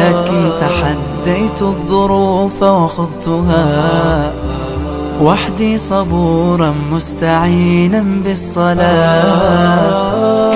لكن تحديت الظروف وخضتها وحدي صبورا مستعينا بالصلاة.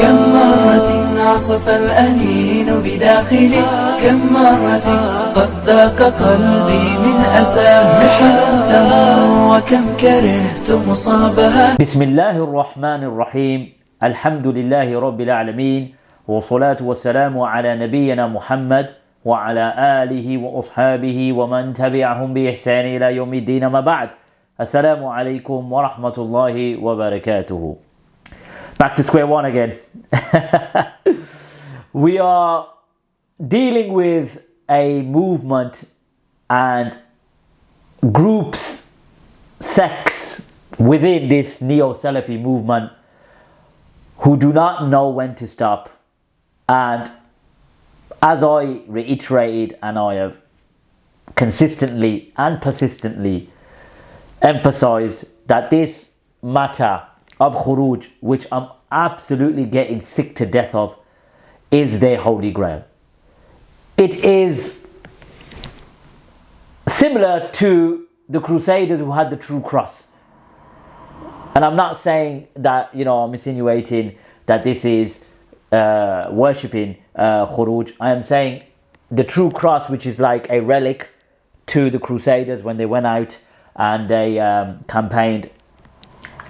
كم مرة عصف الأنين بداخلي، كم مرة قد ذاق قلبي من أساه محن تمر، وكم كرهت مصابها. بسم الله الرحمن الرحيم. الحمد لله رب العالمين، والصلاة والسلام على نبينا محمد وعلى آله وأصحابه ومن تبعهم بإحسان إلى يوم الدين. ما بعد. Assalamu alaikum wa rahmatullahi wa barakatuhu. Back to square one again. We are dealing with a movement and groups, sects within this Neo-Salafi movement who do not know when to stop. And as I reiterated, and I have consistently and persistently emphasized, that this matter of Khurooj, which I'm absolutely getting sick to death of, is their holy grail. It is similar to the Crusaders who had the true cross. And I'm not saying that, I'm insinuating that this is worshipping Khurooj. I am saying the true cross, which is like a relic to the Crusaders when they went out and they campaigned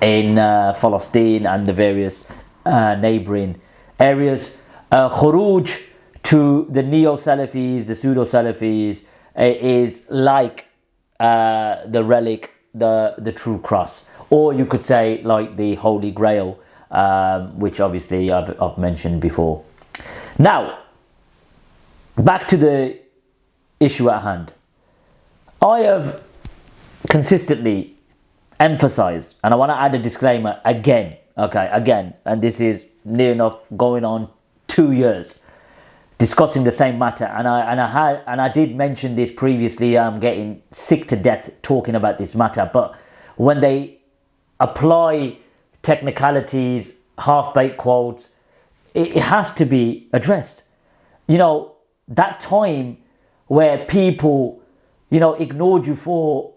in Palestine and the various neighboring areas. Khurooj to the Neo-Salafis, the Pseudo-Salafis, is like the relic, the true cross. Or you could say like the Holy Grail, which obviously I've mentioned before. Now, back to the issue at hand. I have consistently emphasized, and I want to add a disclaimer again, and this is near enough going on 2 years discussing the same matter, and I did mention this previously. I'm getting sick to death talking about this matter, but when they apply technicalities, half-baked quotes, it has to be addressed. That time where people ignored you for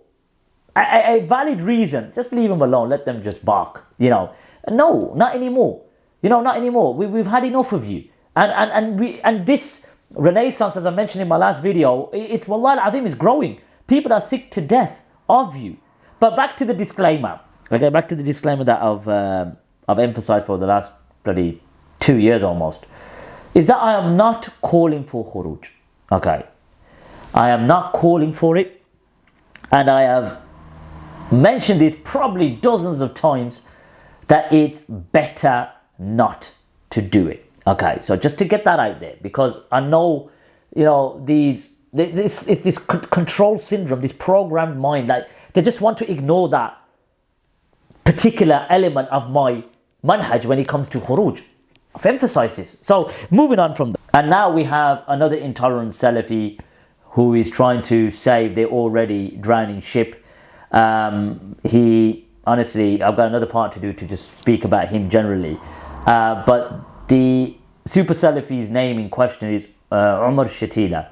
a valid reason, just leave them alone, let them just bark. No, not anymore. Not anymore. We've had enough of you. And this renaissance, as I mentioned in my last video, it's wallahi al-azim, is growing. People are sick to death of you. But back to the disclaimer. Okay, back to the disclaimer that I've emphasized for the last bloody 2 years almost, is that I am not calling for Khurooj. Okay, I am not calling for it, and I have mentioned this probably dozens of times that it's better not to do it. Okay, so just to get that out there, because I know, this control syndrome, this programmed mind, like they just want to ignore that particular element of my manhaj when it comes to Khurooj. I've emphasized this. So moving on from that, and now we have another intolerant Salafi who is trying to save their already drowning ship. Honestly, I've got another part to do to just speak about him generally. But the Super Salafee's name in question is Omar Chatila.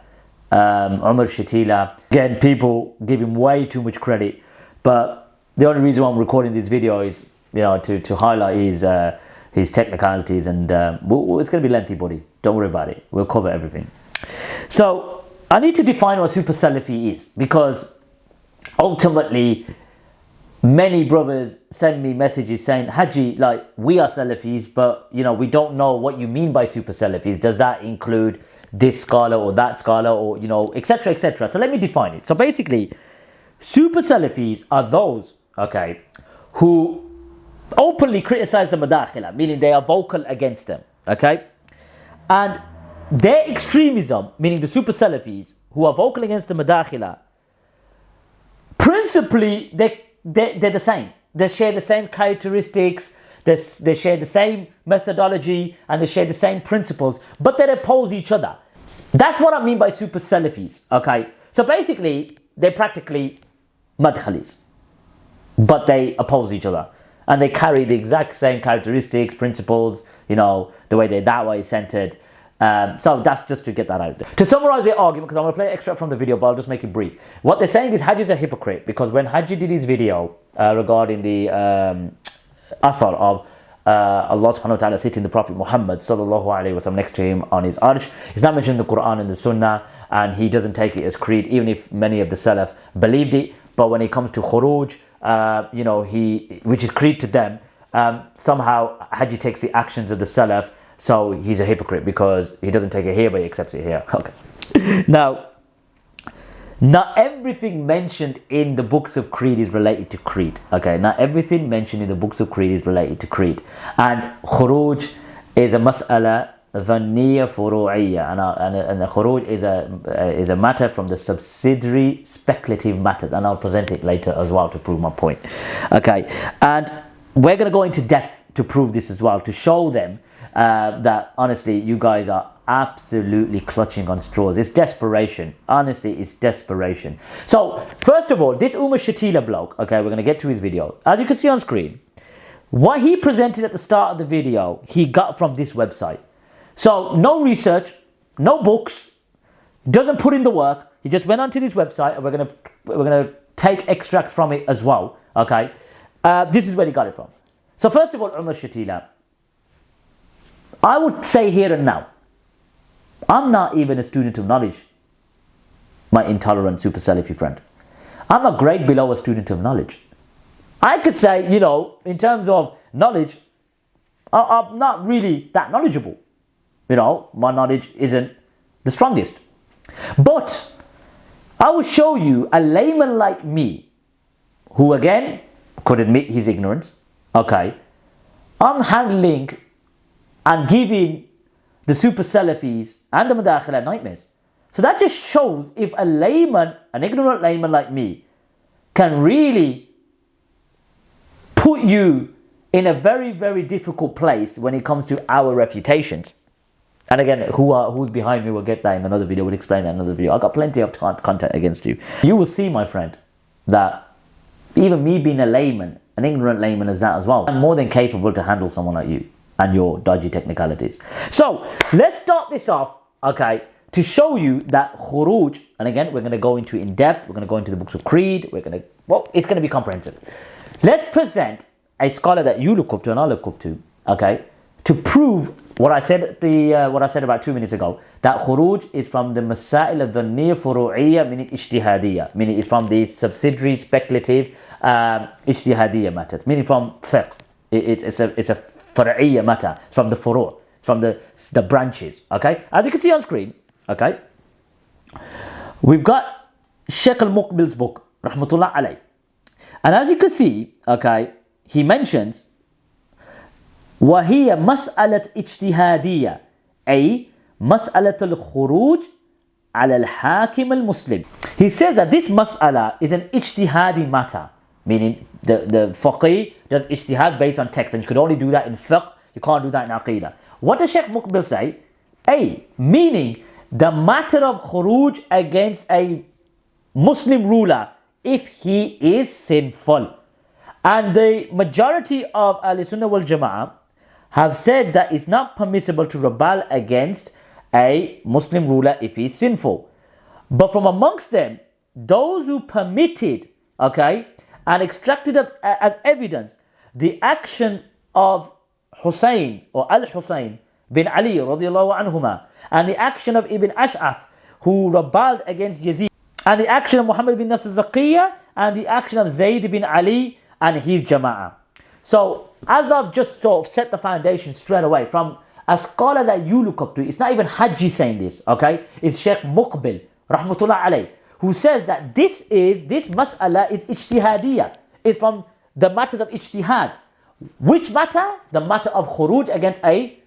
Omar Chatila. Again, people give him way too much credit. But the only reason why I'm recording this video is, to highlight his technicalities. And it's going to be lengthy, buddy. Don't worry about it. We'll cover everything. So I need to define what Super Salafee is, because ultimately, many brothers send me messages saying, Hajji, like, we are Salafis, but, we don't know what you mean by Super Salafis. Does that include this scholar or that scholar or, etc., etc.? So let me define it. So basically, Super Salafis are those, who openly criticize the Madakhila, meaning they are vocal against them, And their extremism, meaning the Super Salafis, who are vocal against the Madakhila, principally, they're the same. They share the same characteristics, they share the same methodology, and they share the same principles, but they oppose each other. That's what I mean by Super Salafis, So basically, they're practically Madkhalis, but they oppose each other. And they carry the exact same characteristics, principles, the way their da'wah is centered. So that's just to get that out there. To summarize the argument, because I'm going to play an extract from the video, but I'll just make it brief. What they're saying is Hajji is a hypocrite, because when Hajji did his video regarding the athar of Allah subhanahu wa ta'ala sitting the Prophet Muhammad sallallahu alayhi wa sallam next to him on his arsh, he's not mentioned in the Quran and the Sunnah, and he doesn't take it as creed, even if many of the Salaf believed it. But when it comes to Khurooj, which is creed to them, somehow Hajji takes the actions of the Salaf, so he's a hypocrite because he doesn't take it here but he accepts it here. Okay. Now, not everything mentioned in the books of creed is related to creed. Okay, not everything mentioned in the books of creed is related to creed. And Khurooj is a mas'ala dhanniya furu'iyya, and the Khurooj is a matter from the subsidiary speculative matters, and I'll present it later as well to prove my point. Okay, and we're going to go into depth to prove this as well, to show them that honestly you guys are absolutely clutching on straws. It's desperation. Honestly, it's desperation. So first of all, this Omar Chatila bloke, okay, we're going to get to his video. As you can see on screen, what he presented at the start of the video, he got from this website. So no research, no books, doesn't put in the work. He just went onto this website, and we're gonna take extracts from it as well. Okay, this is where he got it from. So first of all, Omar Chatila, I would say here and now, I'm not even a student of knowledge, my intolerant Super Salafee friend. I'm a grade below a student of knowledge. I could say, in terms of knowledge, I'm not really that knowledgeable. My knowledge isn't the strongest. But I will show you a layman like me, who again could admit his ignorance. Okay, I'm handling and giving the Super Salafis and the Madakhila nightmares. So that just shows if a layman, an ignorant layman like me, can really put you in a very, very difficult place when it comes to our refutations. And again, who's behind me, we'll get that in another video, we'll explain that in another video. I've got plenty of content against you. You will see, my friend, that even me being a layman, an ignorant layman as that as well, I'm more than capable to handle someone like you and your dodgy technicalities. So let's start this off, okay, to show you that Khurooj, and again, we're going to go into it in depth, we're going to go into the books of creed, it's going to be comprehensive. Let's present a scholar that you look up to and I look up to, okay, to prove what I said about 2 minutes ago, that Khurooj is from the Masail al-Dhanniyya Furu'iyya meaning Ijtihadiyya, meaning it's from the subsidiary speculative Ijtihadiyya matters, meaning from fiqh. It's a Furu'iyya matter, from the furu', from the branches. Okay, as you can see on screen, okay, we've got Sheikh al-Muqbil's book, Rahmatullah alayh, and as you can see, okay, he mentions وهي مسألة اجتهادية أي مسألة الخروج على الحاكم المسلم. He says that this mas'ala is an ijtihadi matter, meaning the faqih does ijtihad based on text, and you could only do that in fiqh, you can't do that in aqidah. What does Sheikh Muqbil say? Meaning the matter of khuruj against a Muslim ruler if he is sinful. And the majority of Ahl-Sunnah wal Jama'ah have said that it's not permissible to rebel against a Muslim ruler if he's sinful. But from amongst them, those who permitted, okay, and extracted as evidence the action of Hussein or Al-Hussein bin Ali radiallahu anhuma, and the action of Ibn Ash'ath who rebelled against Yazid, and the action of Muhammad bin Nasr Zakiyya, and the action of Zayd bin Ali and his Jama'ah. So, as I've just sort of set the foundation straight away, from a scholar that you look up to, it's not even Hajji saying this, okay? It's Sheikh Muqbil, Rahmatullah alayh, who says that this mas'ala is ijtihadiyya. It's from the matters of ijtihad. Which matter? The matter of khuruj against a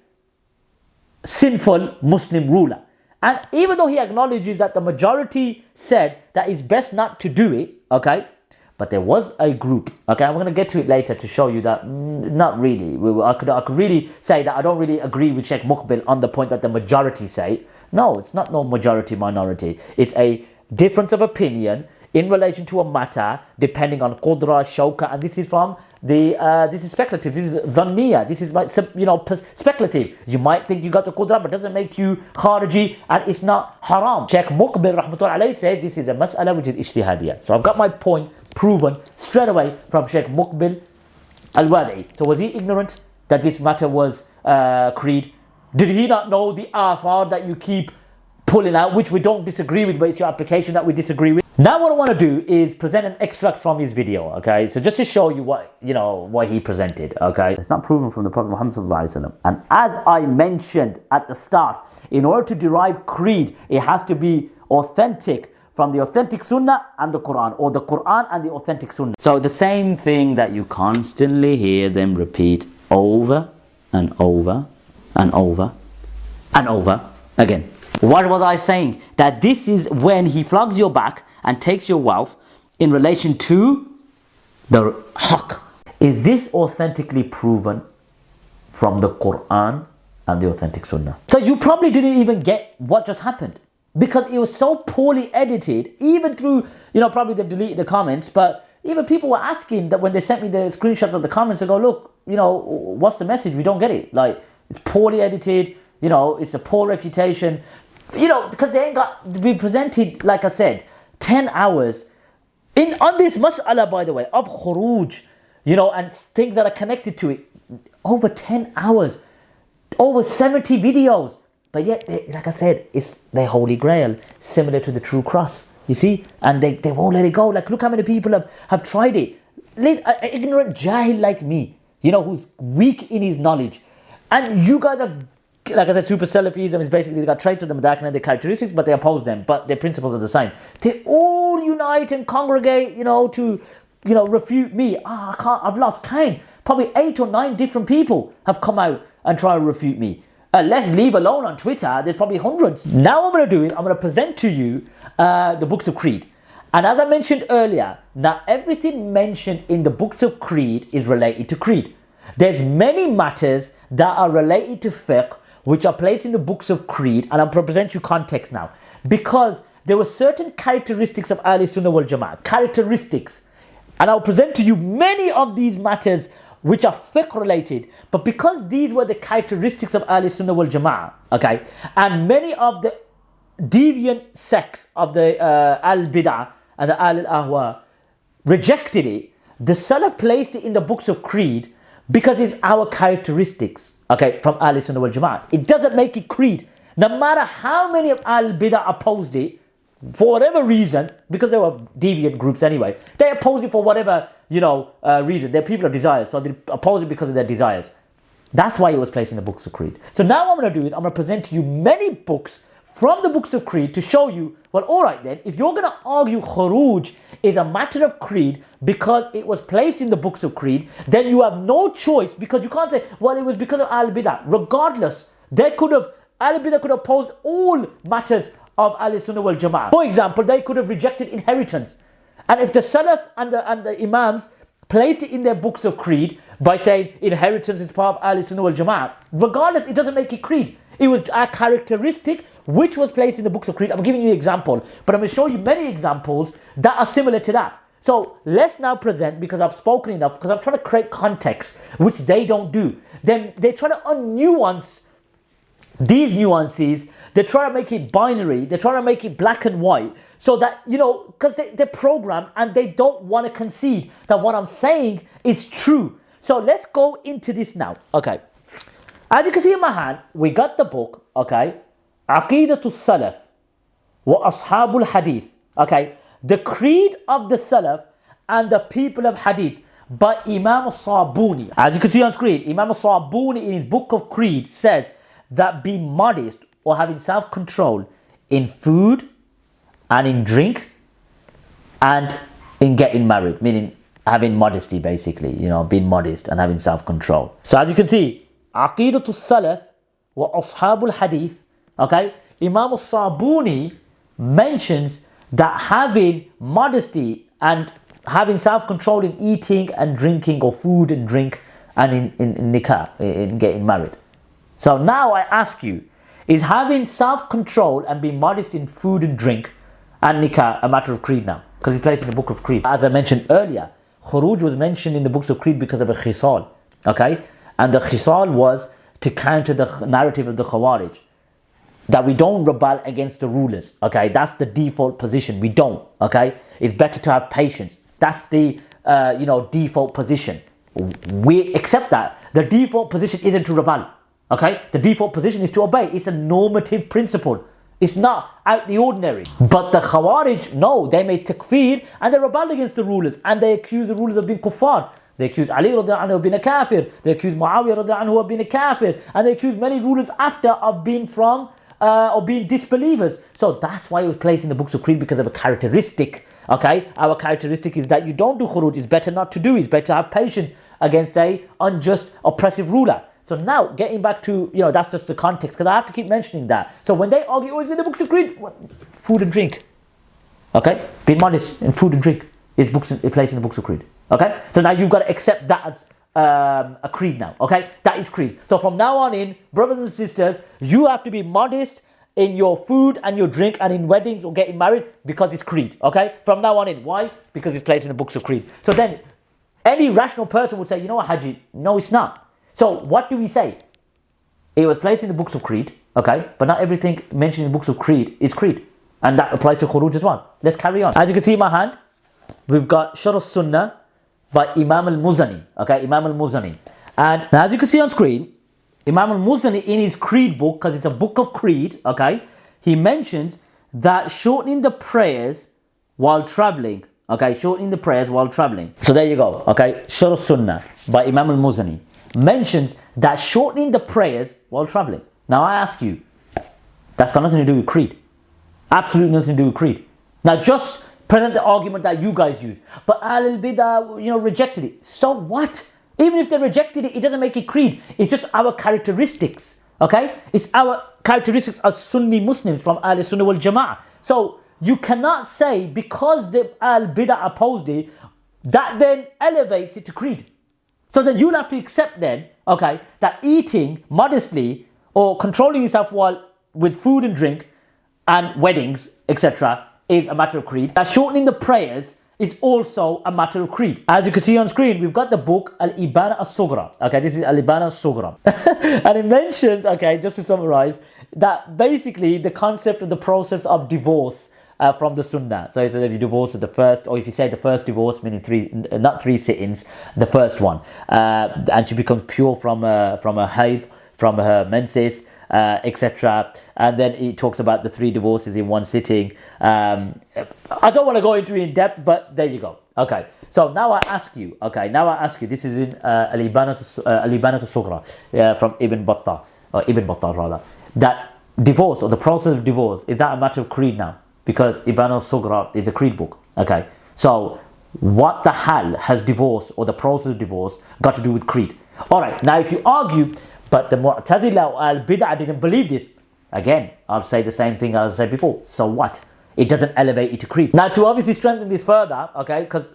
sinful Muslim ruler. And even though he acknowledges that the majority said that it's best not to do it, okay? But there was a group, okay, I'm going to get to it later to show you that not really. I could really say that I don't really agree with Sheikh Muqbil on the point that the majority say. No, it's not no majority minority. It's a difference of opinion in relation to a matter depending on qudra, shawka, and this is from the this is speculative, this is dhanniya, this is speculative. You might think you got the qudra, but it doesn't make you khariji, and it's not haram. Sheikh Muqbil rahmatullah alayhi said this is a mas'ala which is ijtihadiyya. So I've got my point proven straight away from Sheikh Muqbil al-Wadi'i. So was he ignorant that this matter was creed? Did he not know the athar that you keep pulling out, which we don't disagree with, but it's your application that we disagree with? Now what I want to do is present an extract from his video, okay? So just to show you what he presented, okay? It's not proven from the Prophet Muhammad sallallahu alaihi wasallam. And as I mentioned at the start, in order to derive creed, it has to be authentic from the authentic sunnah and the Quran, or the Quran and the authentic sunnah. So the same thing that you constantly hear them repeat over and over and over and over again. What was I saying? That this is when he flogs your back and takes your wealth in relation to the haqq. Is this authentically proven from the Quran and the authentic sunnah? So you probably didn't even get what just happened, because it was so poorly edited, even through, probably they've deleted the comments, but even people were asking that when they sent me the screenshots of the comments, they go, look, what's the message? We don't get it. Like, it's poorly edited, it's a poor refutation, because they ain't got to be presented, like I said, 10 hours on this mas'ala, by the way, of Khurooj, and things that are connected to it, over 10 hours, over 70 videos. But yet, like I said, it's their holy grail, similar to the true cross, you see? And they won't let it go. Like, look how many people have tried it. An ignorant jahil like me, who's weak in his knowledge. And you guys are, like I said, Super Salafism is basically, they got traits of them, and their characteristics, but they oppose them. But their principles are the same. They all unite and congregate, to, refute me. I've lost count. Probably 8 or 9 different people have come out and try to refute me. Let's leave alone on Twitter, there's probably hundreds. Now what I'm going to do is I'm going to present to you the books of creed. And as I mentioned earlier, not everything mentioned in the books of creed is related to creed. There's many matters that are related to fiqh which are placed in the books of creed, and I'm going to present you context now. Because there were certain characteristics of Ahl Sunnah wal Jama'ah, characteristics. And I'll present to you many of these matters which are fiqh related, but because these were the characteristics of Ahl Sunnah wal Jama'ah, okay, and many of the deviant sects of the al-bid'ah and the al-ahwa rejected it, the Salaf placed it in the books of creed because it's our characteristics, okay, from Ahl Sunnah wal Jama'ah. It doesn't make it creed. No matter how many of al-bid'ah opposed it, for whatever reason, because they were deviant groups anyway, they opposed it for whatever, reason. They're people of desires, so they oppose it because of their desires. That's why it was placed in the books of creed. So now what I'm going to do is I'm going to present to you many books from the books of creed to show you, well, all right then, if you're going to argue Khurooj is a matter of creed because it was placed in the books of creed, then you have no choice, because you can't say, well, it was because of al-bid'ah. Regardless, al-bid'ah could have opposed all matters of Ahl Sunnah wal Jama'ah. For example, they could have rejected inheritance. And if the Salaf and the Imams placed it in their books of creed by saying inheritance is part of Ahl Sunnah wal Jama'ah, regardless, it doesn't make it creed. It was a characteristic which was placed in the books of creed. I'm giving you an example, but I'm going to show you many examples that are similar to that. So let's now present, because I've spoken enough, because I'm trying to create context, which they don't do. Then they try to unnuance these nuances. They try to make it binary. They try to make it black and white, so that, because they're programmed and they don't want to concede that what I'm saying is true. So let's go into this now. Okay. As you can see in my hand, we got the book, okay, Aqidatul Salaf wa Ashabul Hadith, okay, the creed of the Salaf and the people of Hadith by Imam Sabuni. As you can see on screen, Imam Sabuni in his book of creed says that being modest or having self-control in food and in drink and in getting married, meaning having modesty, basically, being modest and having self-control. So as you can see, Aqidatul Salaf wa Ashabul Hadith, okay, Imam Sabuni mentions that having modesty and having self-control in eating and drinking, or food and drink, and in nikah, in getting married. So now I ask you, is having self-control and being modest in food and drink and nikah a matter of creed now? because it's placed in the book of creed. As I mentioned earlier, Khurooj was mentioned in the books of creed because of a khisal, okay? And the khisal was to counter the narrative of the Khawarij, that we don't rebel against the rulers, okay? That's the default position. We don't, okay? It's better to have patience. That's the default position. We accept that. The default position isn't to rebel, okay? The default position is to obey. It's a normative principle. It's not out the ordinary. But the Khawarij, no, they made takfir and they rebelled against the rulers and they accused the rulers of being kuffar. They accused Ali radiallahu anhu of being a kafir. They accused Muawiyah radiallahu anhu of being a kafir. And they accused many rulers after of being being disbelievers. So that's why it was placed in the books of creed, because of a characteristic. Okay, our characteristic is that you don't do khuruj. It's better not to do. It's better to have patience against a unjust, oppressive ruler. So now, getting back to, that's just the context, because I have to keep mentioning that. So when they argue, oh, it's in the books of creed, food and drink. Okay, being modest in food and drink is placed in the books of creed. Okay, so now you've got to accept that as a creed now. Okay, that is creed. So from now on in, brothers and sisters, you have to be modest in your food and your drink and in weddings or getting married, because it's creed. Okay, from now on in. Why? Because it's placed in the books of creed. So then any rational person would say, you know what, Hajji, no, it's not. So what do we say? It was placed in the books of creed, okay, but not everything mentioned in the books of creed is creed, and that applies to Khurooj as well. Let's carry on. As you can see in my hand, we've got Sharh Sunnah by Imam al-Muzani, okay, Imam al-Muzani. And now, as you can see on screen, Imam al-Muzani in his creed book, because it's a book of creed, okay, he mentions that shortening the prayers while traveling, okay, shortening the prayers while traveling. So there you go, okay, Sharh Sunnah by Imam al-Muzani mentions that shortening the prayers while traveling. Now I ask you, that's got nothing to do with creed. Absolutely nothing to do with creed. Now just present the argument that you guys use. But Ahlul Bidah, rejected it. So what? Even if they rejected it, it doesn't make it creed. It's just our characteristics. Okay? It's our characteristics as Sunni Muslims from Ahl Sunnah wal Jama'ah. So you cannot say because the Ahl Bidah opposed it, that then elevates it to creed. So then you'll have to accept then, okay, that eating modestly or controlling yourself with food and drink and weddings, etc., is a matter of creed. That shortening the prayers is also a matter of creed. As you can see on screen, we've got the book Al-Ibana As-Sughra. Okay, this is Al-Ibana As-Sughra. And it mentions, okay, just to summarize, that basically the concept of the process of divorce from the Sunnah. So it's if you divorce at the first, or if you say the first divorce, meaning not three sittings, the first one, and she becomes pure from her haid, from her menses, etc. And then it talks about the three divorces in one sitting. I don't want to go into it in depth, but there you go. Okay, so now I ask you. This is in Al-Ibana As-Sughra from Ibn Battah rather. That divorce, or the process of divorce, is that a matter of creed now? Because Ibn al-Sughra is a creed book. Okay, so what the hell has divorce or the process of divorce got to do with creed? Alright, now if you argue, but the Mu'tazila or al-Bid'ah didn't believe this, again, I'll say the same thing as I said before. So what? It doesn't elevate it to creed. Now to obviously strengthen this further, okay, because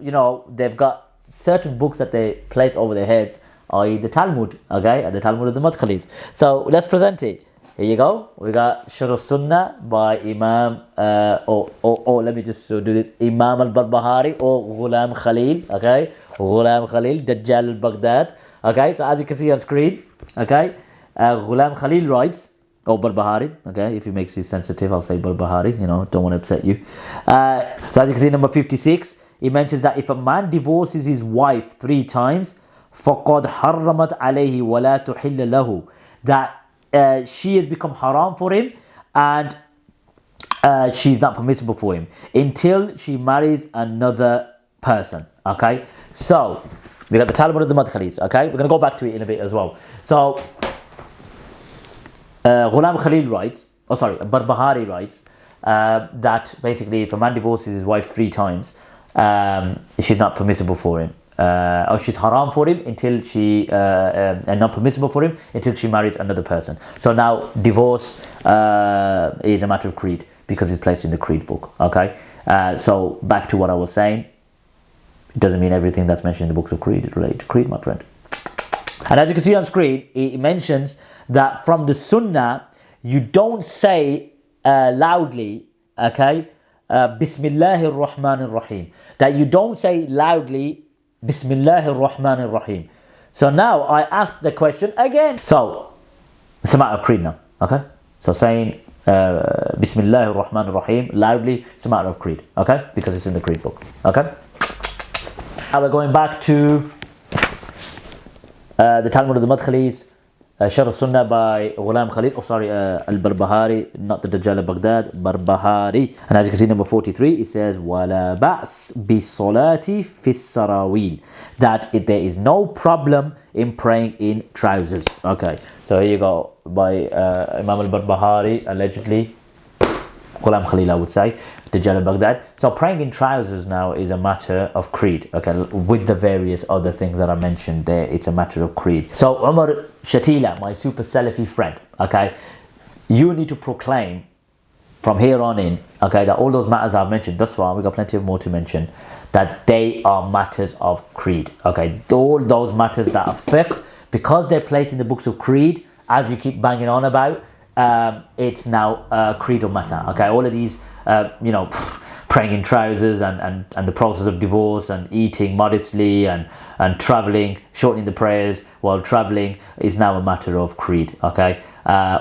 they've got certain books that they place over their heads, i.e. the Talmud, okay, and the Talmud of the Madkhalis. So let's present it. Here you go. We got Sharh Sunnah by Imam, let me just do this. Imam al-Barbahari or Ghulam Khalil. Okay, Ghulam Khalil, Dajjal al-Baghdad. Okay, so as you can see on screen, okay, Ghulam Khalil writes, or Barbahari. Okay, if it makes you sensitive, I'll say Barbahari. Don't want to upset you. So as you can see, number 56, he mentions that if a man divorces his wife 3 times, فَقَدْ حَرَّمَتْ عَلَيْهِ وَلَا تُحِلَّ لَهُ, that she has become haram for him and she's not permissible for him until she marries another person. Okay, so we got the Talmud of the Madkhalis. Okay, we're going to go back to it in a bit as well. So Ghulam Khalil writes, Barbahari writes that basically if a man divorces his wife 3 times, she's not permissible for him. Or she's haram for him until she and not permissible for him until she marries another person. So now divorce is a matter of creed because it's placed in the creed book. Okay, so back to what I was saying. It doesn't mean everything that's mentioned in the books of creed is related to creed, my friend. And as you can see on screen, it mentions that from the Sunnah you don't say loudly, okay, Bismillahir Rahmanir Rahim. That you don't say loudly Bismillahir Rahmanir Rahim. So now I ask the question again. So it's a matter of creed now. Okay? So saying Bismillahir Rahmanir Rahim loudly, it's a matter of creed. Okay? Because it's in the creed book. Okay? Now we're going back to the Talmud of the Madkhalis, Sharh Sunnah by Ghulam Khalid, Al-Barbahari, not the Dajjal of Baghdad, Barbahari. And as you can see, number 43, it says, وَلَا بَأْسْ بِالصَّلَاةِ فِي السَّرَاوِيلِ. That there is no problem in praying in trousers. Okay, so here you go, by Imam Al-Barbahari, allegedly, Ghulam Khalil, I would say, Dajjal of Baghdad. So praying in trousers now is a matter of creed, okay, with the various other things that I mentioned there, it's a matter of creed. So Omar Chatila, my Super Salafee friend, okay, you need to proclaim from here on in, okay, that all those matters I've mentioned thus far, we've got plenty of more to mention, that they are matters of creed, okay, all those matters that are fiqh, because they're placed in the books of creed, as you keep banging on about, it's now a creedal matter, okay, all of these praying in trousers and the process of divorce and eating modestly and traveling, shortening the prayers while traveling is now a matter of creed, okay?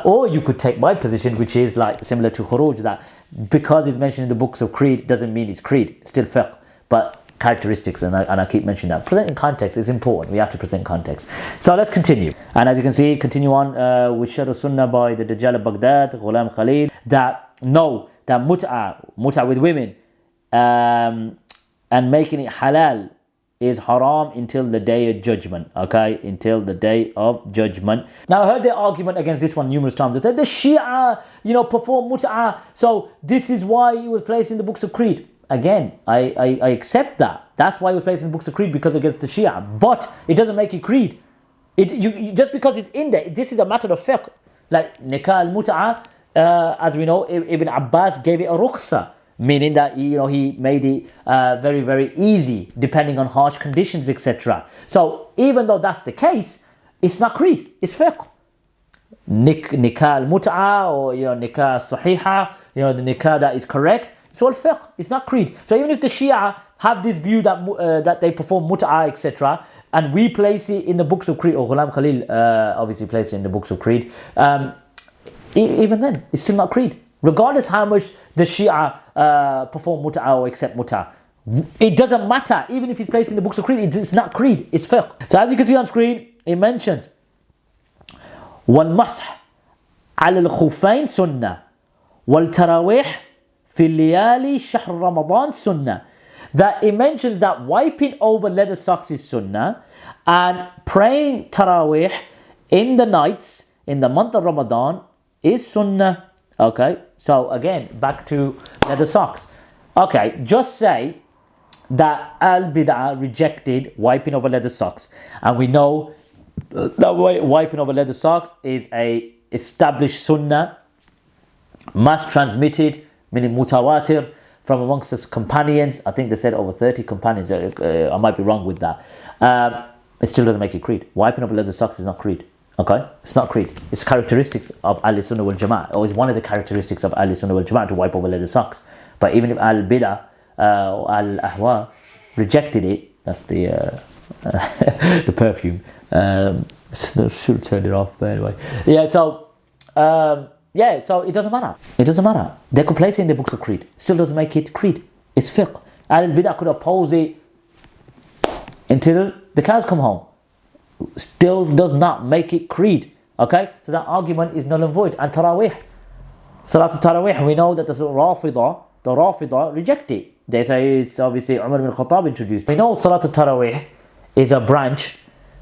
Or you could take my position, which is like similar to Khurooj, that because it's mentioned in the books of creed doesn't mean it's creed, it's still fiqh, but characteristics, and I keep mentioning that. Presenting context is important, we have to present context. So let's continue. And as you can see, continue on with Sharh Sunnah by the Dajjal of Baghdad, Ghulam Khalid, that mut'a with women and making it halal is haram until the day of judgment, okay, until the day of judgment. Now I heard their argument against this one numerous times. They said the Shia, perform mut'a, so this is why it was placed in the books of creed. Again, I accept that. That's why it was placed in the books of creed, because against the Shia, but it doesn't make it creed. Just because it's in there, this is a matter of fiqh. Like nikah al-mut'a, as we know, Ibn Abbas gave it a ruqsa, meaning that he made it very, very easy, depending on harsh conditions, etc. So even though that's the case, it's not creed, it's fiqh. Nikah al-mut'a, or nikah sahiha, the nikah that is correct, it's all fiqh, it's not creed. So even if the Shia have this view that they perform mut'a, etc., and we place it in the books of creed, or Ghulam Khalil obviously placed it in the books of creed, even then, it's still not creed. Regardless how much the Shia perform mut'a or accept mut'a, it doesn't matter. Even if it's placed in the books of creed, it's not creed, it's fiqh. So as you can see on screen, it mentions وَالْمَسْحِ عَلَى الْخُفَيْنِ سُنَّةً وَالْتَرَاوِيحِ فِي اللَّيَالِ شَهْرِ رَمَضَانِ سُنَّةً. That it mentions that wiping over leather socks is sunnah, and praying tarawih in the nights in the month of Ramadan is sunnah. Okay, so again, back to leather socks. Okay, just say that al-bid'ah rejected wiping over leather socks, and we know that wiping over leather socks is a established sunnah, mass transmitted, meaning mutawatir, from amongst his companions. I think they said over 30 companions. I might be wrong with that. It still doesn't make it creed. Wiping over leather socks is not creed. Okay, it's not creed. It's characteristics of Ahl Sunnah wal Jama'ah, or it's one of the characteristics of Ahl Sunnah wal Jama'ah to wipe over leather socks. But even if Al Bidah or Al Ahwa rejected it, that's the the perfume. Should have turned it off, but anyway. So it doesn't matter. It doesn't matter. They could place it in the books of creed. Still doesn't make it creed. It's fiqh. Al Bidah could oppose it until the cows come home. Still does not make it creed. Okay, so that argument is null and void. And tarawih, Salatul Tarawih, we know that the Rafida reject it. They say it's obviously Umar ibn Khattab introduced. We know Salatul Tarawih is a branch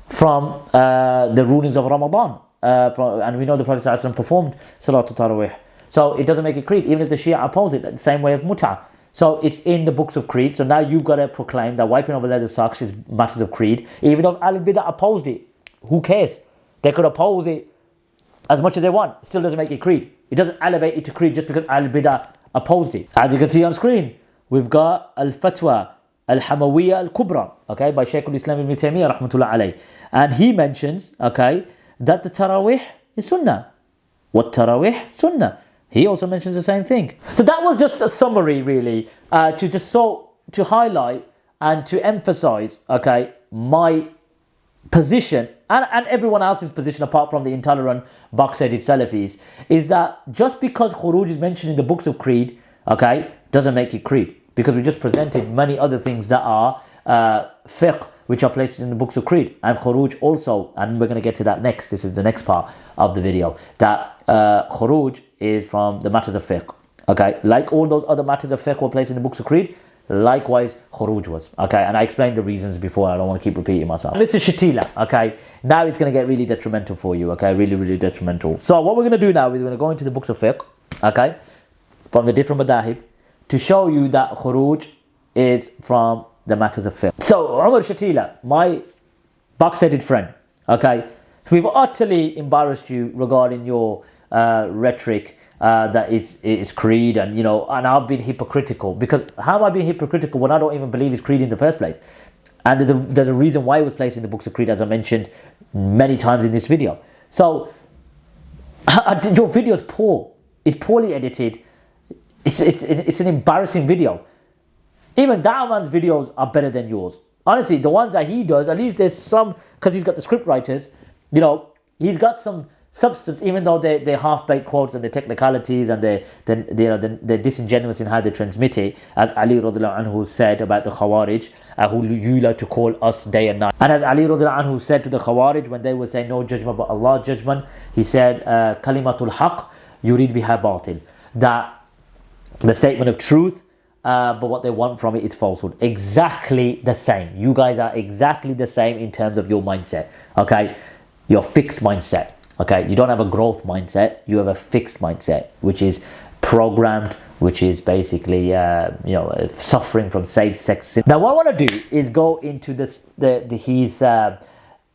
from the rulings of Ramadan. And we know the Prophet ﷺ performed Salatul Tarawih. So it doesn't make it creed, even if the Shia oppose it, the same way of Mut'ah. So it's in the books of creed. So now you've got to proclaim that wiping over leather socks is matters of creed. Even though Al-Bidah opposed it, who cares? They could oppose it as much as they want. It still doesn't make it creed. It doesn't elevate it to creed just because Al-Bidah opposed it. As you can see on screen, we've got Al-Fatwa Al-Hamawiyya Al-Kubra, okay, by Shaykh al-Islam ibn Taymiyyah rahmatullah alayh. And he mentions, okay, that the Tarawih is Sunnah. What Tarawih? Sunnah. he also mentions the same thing. So that was just a summary, really, to highlight and to emphasize, okay, my position and everyone else's position apart from the intolerant box-headed Salafis, is that just because Khurooj is mentioned in the books of creed, okay, doesn't make it creed, because we just presented many other things that are fiqh, which are placed in the books of creed, and Khurooj also, and we're going to get to that next. This is the next part of the video, that Khurooj is from the matters of fiqh, okay, like all those other matters of fiqh were placed in the books of creed. Likewise, Khurooj was, okay, and I explained the reasons before. I don't want to keep repeating myself. Mr. Chatila, okay, now it's going to get really detrimental for you, okay, really detrimental. So what we're going to do now is we're going to go into the books of fiqh, okay, from the different madahib, to show you that Khurooj is from the matters of fiqh. So Omar Chatila, my box-headed friend, okay, we've utterly embarrassed you regarding your rhetoric that is creed, and and I've been hypocritical, because how am I being hypocritical when I don't even believe it's creed in the first place? And there's a reason why it was placed in the books of creed, as I mentioned many times in this video. So your video is poor, it's poorly edited, it's an embarrassing video. Even that man's videos are better than yours. Honestly, the ones that he does, at least there's some, because he's got the script writers, he's got some substance, even though they're half-baked quotes and the technicalities, and they're disingenuous in how they transmit it, as Ali radiallahu anhu said about the Khawarij, who you like to call us day and night. And as Ali radiallahu anhu said to the Khawarij when they were saying no judgment but Allah's judgment, he said, Kalimatul haq yurid biha batil, that the statement of truth, but what they want from it is falsehood. Exactly the same. You guys are exactly the same in terms of your mindset, okay? Your fixed mindset. Okay, you don't have a growth mindset, you have a fixed mindset, which is programmed, which is basically, suffering from same-sex sin. Now, what I want to do is go into his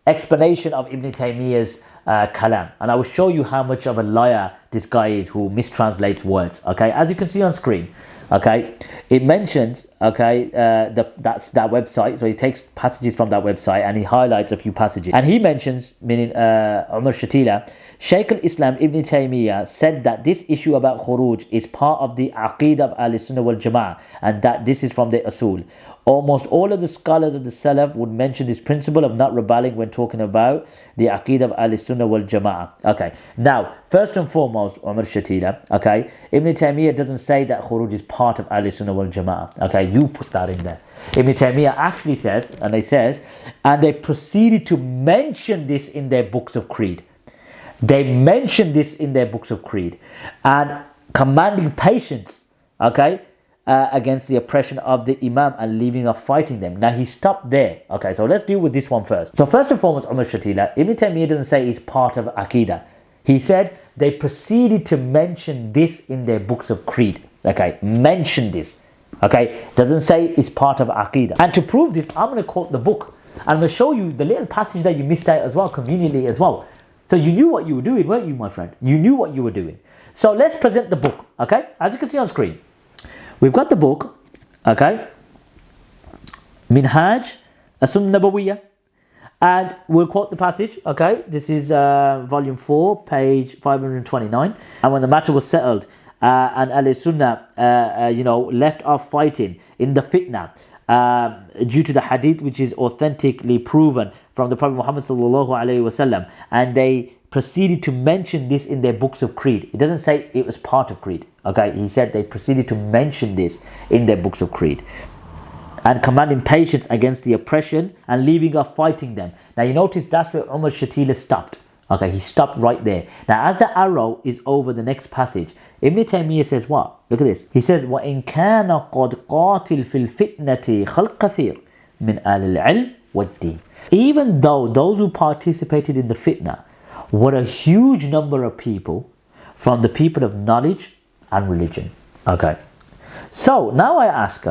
explanation of Ibn Taymiyyah's kalam, and I will show you how much of a liar this guy is who mistranslates words. Okay, as you can see on screen, okay, it mentions, okay, that's that website. So he takes passages from that website and he highlights a few passages, and he mentions, meaning Omar Chatila, Shaykh al-Islam Ibn Taymiyyah said that this issue about Khurooj is part of the Aqeedah of Ahl-Sunnah wal Jama'ah, and that this is from the Usul. Almost all of the scholars of the Salaf would mention this principle of not rebelling when talking about the Aqeedah of Ahl-Sunnah wal Jama'ah. Okay, now, first and foremost, Omar Chatila, okay, Ibn Taymiyyah doesn't say that Khurooj is part of Ahl-Sunnah wal Jama'ah. Okay, you put that in there. Ibn Taymiyyah actually says, and they proceeded to mention this in their books of creed. They mentioned this in their books of creed, and commanding patience, okay, against the oppression of the Imam and leaving off fighting them. Now he stopped there. Okay, so let's deal with this one first. So first and foremost, Omar Chatila, Ibn Taymiyyah doesn't say it's part of Aqidah. He said they proceeded to mention this in their books of creed. Okay, mention this. Okay, doesn't say it's part of Aqidah. And to prove this, I'm going to quote the book, and I'm going to show you the little passage that you missed out as well, conveniently as well. So you knew what you were doing, weren't you, my friend? You knew what you were doing. So let's present the book. Okay, as you can see on screen, we've got the book, okay, Minhaj as-Sunnah Nabawiyya, and we'll quote the passage, okay. This is volume 4, page 529. And when the matter was settled, and Ahl-Sunnah, left off fighting in the fitna, due to the hadith which is authentically proven from the Prophet Muhammad sallallahu alaihi wasallam, and they proceeded to mention this in their books of creed. It doesn't say it was part of creed. Okay, he said they proceeded to mention this in their books of creed, and commanding patience against the oppression and leaving off fighting them. Now you notice that's where Omar Chatila stopped. Okay, he stopped right there. Now as the arrow is over the next passage, Ibn Taymiyyah says what? Look at this. He says, وَإِن كَانَ قَدْ قَاتِلْ فِي الْفِتْنَةِ خَلْقَ كَثِيرٍ مِنْ أَهْلِ الْعِلْمِ وَالدِّينِ. Even though those who participated in the fitna were a huge number of people from the people of knowledge and religion. Okay, so now I ask,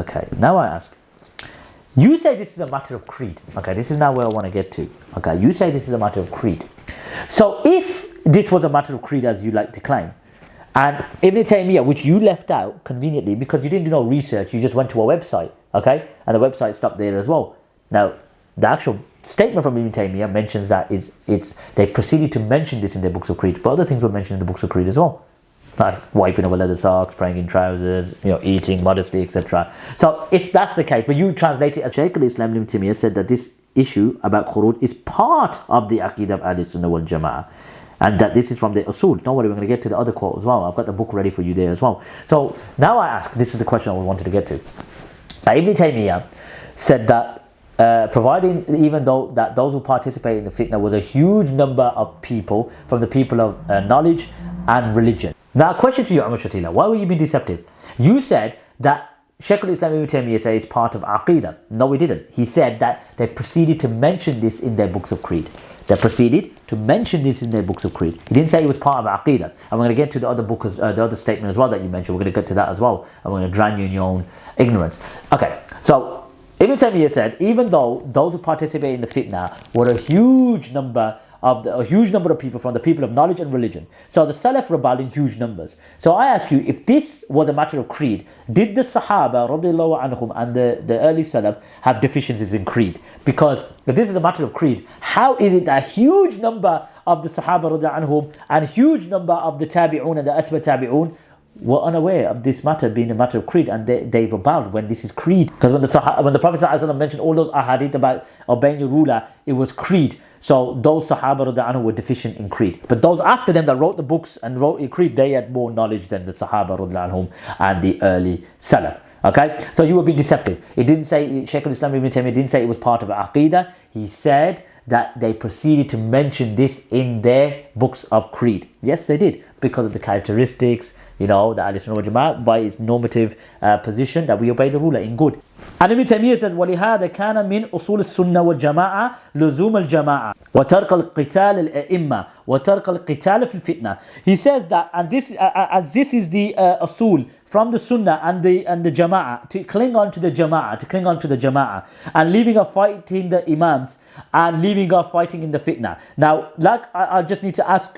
you say this is a matter of creed. Okay, this is now where I want to get to. Okay, you say this is a matter of creed. So if this was a matter of creed, as you like to claim, and Ibn Taymiyyah, which you left out conveniently because you didn't do no research, you just went to a website, okay, and the website stopped there as well. Now, the actual statement from Ibn Taymiyyah mentions that they proceeded to mention this in their books of creed, but other things were mentioned in the books of creed as well. like wiping over leather socks, praying in trousers, eating modestly, etc. So if that's the case, but you translate it as Shaykh al-Islam Ibn Taymiyyah said that this issue about khuruj is part of the Aqidah of Ahlul Sunnah wal Jama'ah, and that this is from the usul. Don't worry, we're going to get to the other quote as well. I've got the book ready for you there as well. So now I ask, this is the question I wanted to get to. Ibn Taymiyyah said that providing, even though that those who participate in the fitna was a huge number of people from the people of knowledge and religion. Now a question to you, Omar Chatila, why were you being deceptive? You said that Shaykh al-Islam Ibn Taymiyyah says it's part of Aqidah. No, he didn't. He said that they proceeded to mention this in their books of creed. They proceeded to mention this in their books of creed. He didn't say it was part of Aqidah. And we're going to get to the other book, the other statement as well that you mentioned. We're going to get to that as well. And we're going to drown you in your own ignorance. Okay, so Ibn Taymiyyah said, even though those who participate in the fitna were a huge number of people from the people of knowledge and religion. So the Salaf rebelled in huge numbers. So I ask you, if this was a matter of creed, did the Sahaba radiallahu anhum and the early Salaf have deficiencies in creed? Because if this is a matter of creed, how is it that a huge number of the Sahaba radiallahu anhum and a huge number of the Tabi'un and the Atba Tabi'un were unaware of this matter being a matter of creed, and they rebelled when this is creed? Because when the Prophet ﷺ mentioned all those ahadith about obeying your ruler, it was creed. So those Sahaba radiallahu anhu were deficient in creed. But those after them that wrote the books and wrote a creed, they had more knowledge than the Sahaba radiallahu anhum and the early Salaf. Okay, so you were being deceptive. It didn't say, Shaykh al-Islam Ibn Taymiyyah didn't say it was part of Aqidah. He said that they proceeded to mention this in their books of creed. Yes, they did, because of the characteristics, that Ahlul Sunnah wal Jama'ah, by its normative position, that we obey the ruler in good. And Ibn Taymiyyah says, وَلِهَذَا كَانَ مِنْ أُصُولِ السُنَّةِ وَالْجَمَاعَةِ لُزُومَ الْجَمَاعَةِ وَتَرْكَ الْقِتَالِ الْأَئِمَّةِ وَتَرْكَ الْقِتَالِ فِي الْفِتْنَةِ. He says that, and this is the usul from the Sunnah and the Jama'ah, to cling on to the Jama'ah, and leaving off fighting the Imams and leaving off fighting in the fitna. Now, I just need to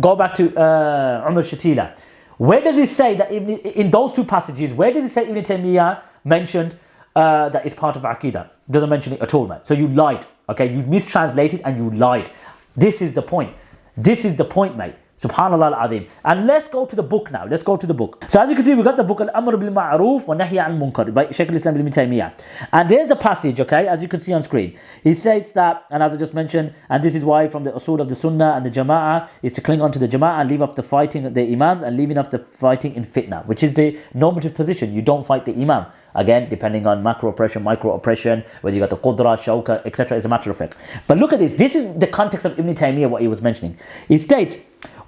go back to Omar Chatila. Where does it say that in those two passages, where does it say Ibn Taymiyyah mentioned that it's part of Aqidah? Doesn't mention it at all, man. So you lied, okay? You mistranslated and you lied. This is the point. Mate. Subhanallah al-Azim. And let's go to the book now. So as you can see, we got the book Al-Amr bil Ma'ruf wa Nahy al Munkar by Shaykh al-Islam Ibn Taymiyyah. And there's the passage, okay, as you can see on screen. He says that, and as I just mentioned, and this is why from the usul of the Sunnah and the Jama'ah is to cling on to the Jama'ah and leave off the fighting the Imams and leaving off the fighting in fitna, which is the normative position. You don't fight the Imam. Again, depending on macro oppression, micro oppression, whether you got the Qudra, Shawka, etc. is a matter of fact. But look at this. This is the context of Ibn Taymiyyah, what he was mentioning. He states,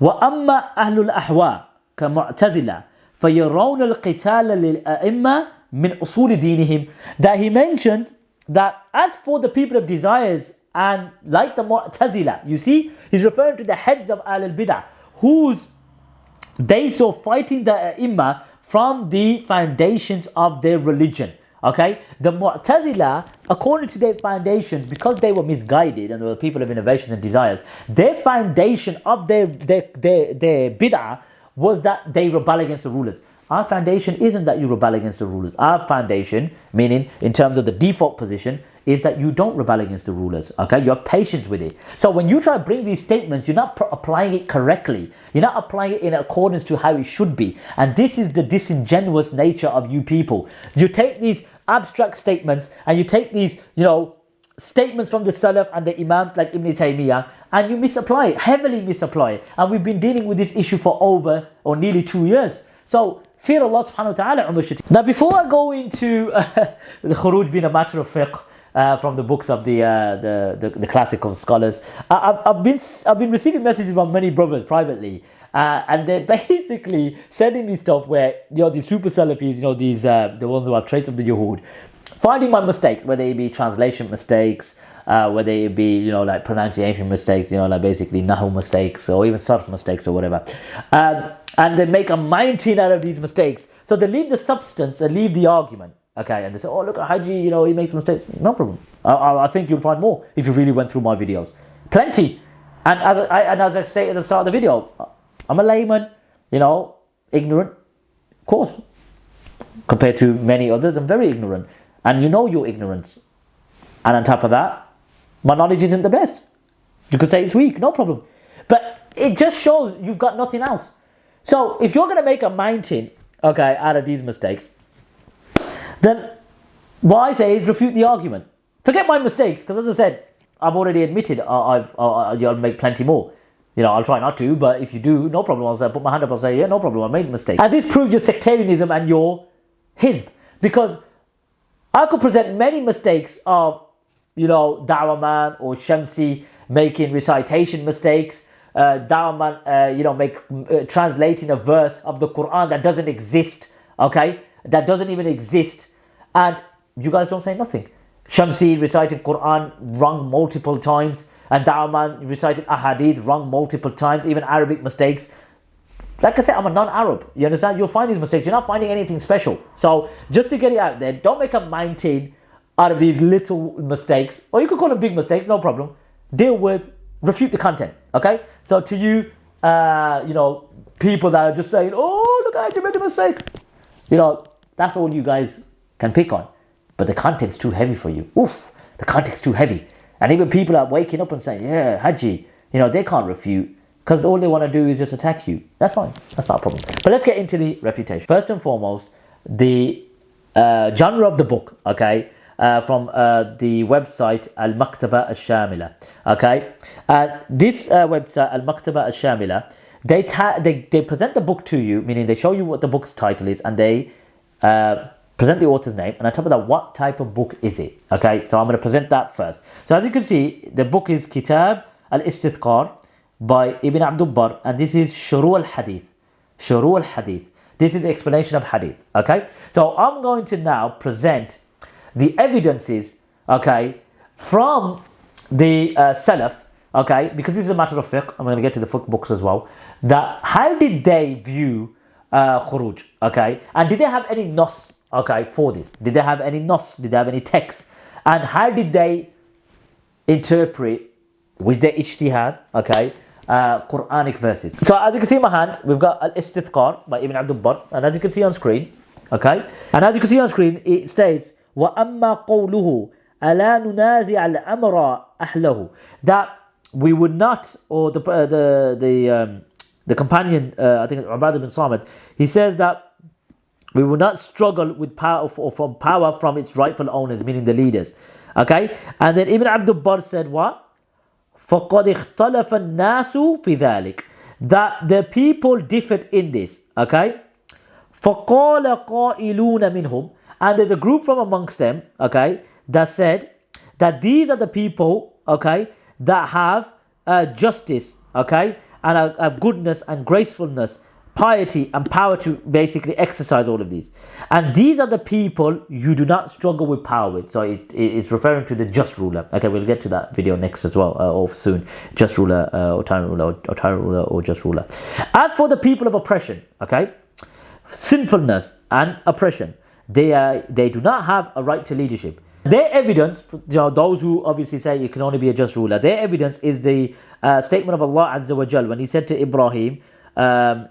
وَأَمَّا أَهْلُ الْأَحْوَاءِ كَمُعْتَزِلَةِ فَيَرَوْنَ الْقِتَالَ لِلْأَئِمَّةِ مِنْ أُصُولِ دِينِهِمْ. That he mentions that as for the people of desires and like the Mu'tazila, you see, he's referring to the heads of al-Bid'ah, whose they saw fighting the Ai from the foundations of their religion. Okay, the Mu'tazila, according to their foundations, because they were misguided and they were people of innovation and desires, their foundation of their bid'ah was that they rebel against the rulers. Our foundation isn't that you rebel against the rulers. Our foundation, meaning in terms of the default position, is that you don't rebel against the rulers. Okay, you have patience with it. So when you try to bring these statements, you're not applying it correctly. You're not applying it in accordance to how it should be. And this is the disingenuous nature of you people. You take these abstract statements and you take these, statements from the Salaf and the Imams like Ibn Taymiyyah, and you misapply it, heavily misapply it. And we've been dealing with this issue for over or nearly 2 years. So fear Allah subhanahu wa ta'ala, Umar Chatila. Now before I go into the Khurooj being a matter of fiqh, from the books of the classical scholars, I've been receiving messages from many brothers privately, and they're basically sending me stuff where these super Salafis, these the ones who have traits of the Yahud, finding my mistakes, whether it be translation mistakes, whether it be like pronunciation mistakes, like basically nahu mistakes or even sarf mistakes or whatever, and they make a mountain out of these mistakes. So they leave the substance and leave the argument. Okay, and they say, oh, look at Hajji, he makes mistakes. No problem. I think you'll find more if you really went through my videos. Plenty. And as I stated at the start of the video, I'm a layman, ignorant. Of course. Compared to many others, I'm very ignorant. And your ignorance. And on top of that, my knowledge isn't the best. You could say it's weak, no problem. But it just shows you've got nothing else. So if you're going to make a mountain, okay, out of these mistakes, then what I say is refute the argument. Forget my mistakes, because as I said, I've already admitted I'll make plenty more. I'll try not to, but if you do, no problem. I'll say, put my hand up and say, yeah, no problem, I made a mistake. And this proves your sectarianism and your hizb, because I could present many mistakes of, Dawah Man or Shamsi making recitation mistakes, Dawah Man, translating a verse of the Quran that doesn't exist, okay? That doesn't even exist. And you guys don't say nothing. Shamsi reciting Quran wrong multiple times, and Dawah Man reciting ahadith wrong multiple times, even Arabic mistakes. Like I said, I'm a non-Arab. You understand? You'll find these mistakes. You're not finding anything special. So just to get it out there, don't make a mountain out of these little mistakes. Or you could call them big mistakes, no problem. Deal with, refute the content. Okay? So to you, people that are just saying, oh, look, I made a mistake. That's all you guys can pick on. But the content's too heavy for you. Oof, the content's too heavy. And even people are waking up and saying, yeah, Hajji, they can't refute, because all they want to do is just attack you. That's fine. That's not a problem. But let's get into the refutation. First and foremost, the genre of the book, okay, from the website Al-Maktaba Al-Shamila, okay. This website Al-Maktaba Al-Shamila, they present the book to you, meaning they show you what the book's title is, and they present the author's name, and on top of that, what type of book is it? Okay, so I'm going to present that first. So as you can see, the book is Kitab Al-Istithqar by Ibn Abdul Barr, and this is Shuru al-Hadith. Shuru al-Hadith. This is the explanation of Hadith. Okay, so I'm going to now present the evidences, okay, from the Salaf, okay, because this is a matter of fiqh. I'm going to get to the fiqh books as well. That how did they view Khurooj? Okay, and did they have any nos? Okay, for this, did they have any nos? Did they have any text? And how did they interpret with their ijtihad? Okay, Quranic verses. So as you can see in my hand, we've got Al-Istithqar by Ibn Abdul Barr, and as you can see on screen, okay, and as you can see on screen, it states وَأَمَّا قَوْلُهُ أَلَا نُنَازِعَ الْأَمْرَ أَهْلَهُ, that we would not, or the companion, I think Ubadah bin Samit, he says that we will not struggle with power from power from its rightful owners, meaning the leaders. Okay? And then Ibn Abdul Barr said what? فَقَدْ اخْتَلَفَ النَّاسُ فِي ذَلِكَ, that the people differed in this. Okay? فَقَالَ قَائِلُونَ مِنْهُمْ, and there's a group from amongst them, okay, that said that these are the people, okay, that have justice, okay, and a goodness and gracefulness, piety and power to basically exercise all of these. And these are the people you do not struggle with power with. So it is referring to the just ruler. Okay, we'll get to that video next as well, or soon. Just ruler, or tyrant ruler, or tyrant ruler, or just ruler. As for the people of oppression, okay, sinfulness and oppression, they do not have a right to leadership. Their evidence, those who obviously say you can only be a just ruler, their evidence is the statement of Allah Azza wa Jal when He said to Ibrahim,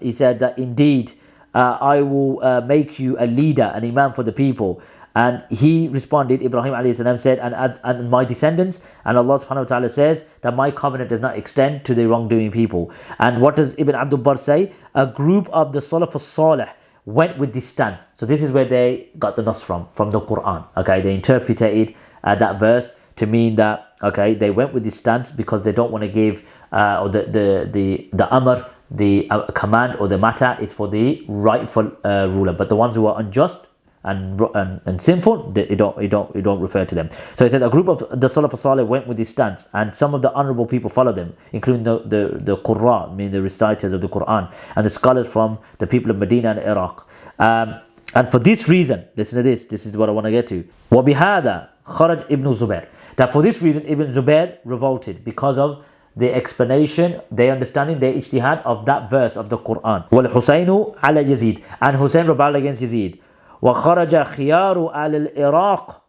He said that indeed I will make you a leader, an imam for the people. And he responded, Ibrahim alayhi salam said, and my descendants, and Allah subhanahu wa ta'ala says that my covenant does not extend to the wrongdoing people. And what does Ibn Abdul Barr say? A group of the Salaf al-Salih went with this stance. So this is where they got the nas from the Quran. Okay, they interpreted that verse to mean that, okay, they went with this stance because they don't want to give or the amr, the command or the matter, it's for the rightful ruler. But the ones who are unjust and sinful, they don't refer to them. So it says a group of the Salaf al-Salih went with this stance, and some of the honourable people followed them, including the Qurra, meaning the reciters of the Quran, and the scholars from the people of Medina and Iraq. And for this reason, listen to this is what I want to get to. وَبِهَذَا خَرَجْ Ibn Zubair. That for this reason, Ibn Zubair revolted because of the explanation, their understanding, their ijtihad of that verse of the Quran. وَالْحُسَيْنُ عَلَى يَزِيد. And Hussein rebelled against Yazid. وخرج خيار على العراق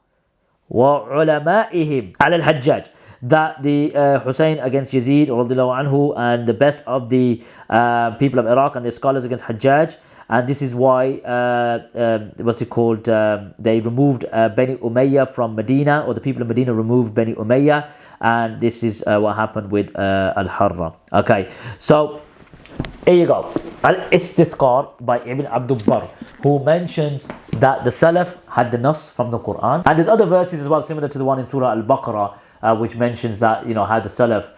وعلمائهم على الحجاج. That the Hussein against Yazid radiallahu anhu, and the best of the people of Iraq and the scholars against Hajjaj. And this is why what's it called, they removed Bani Umayyah from Medina, or the people of Medina removed Bani Umayyah, and this is what happened with Al-Harra. Okay, so Here you go. Al-Istithqar by Ibn Abdul Barr, who mentions that the Salaf had the Nas from the Quran. And there's other verses as well, similar to the one in Surah Al-Baqarah, which mentions that, how the Salaf,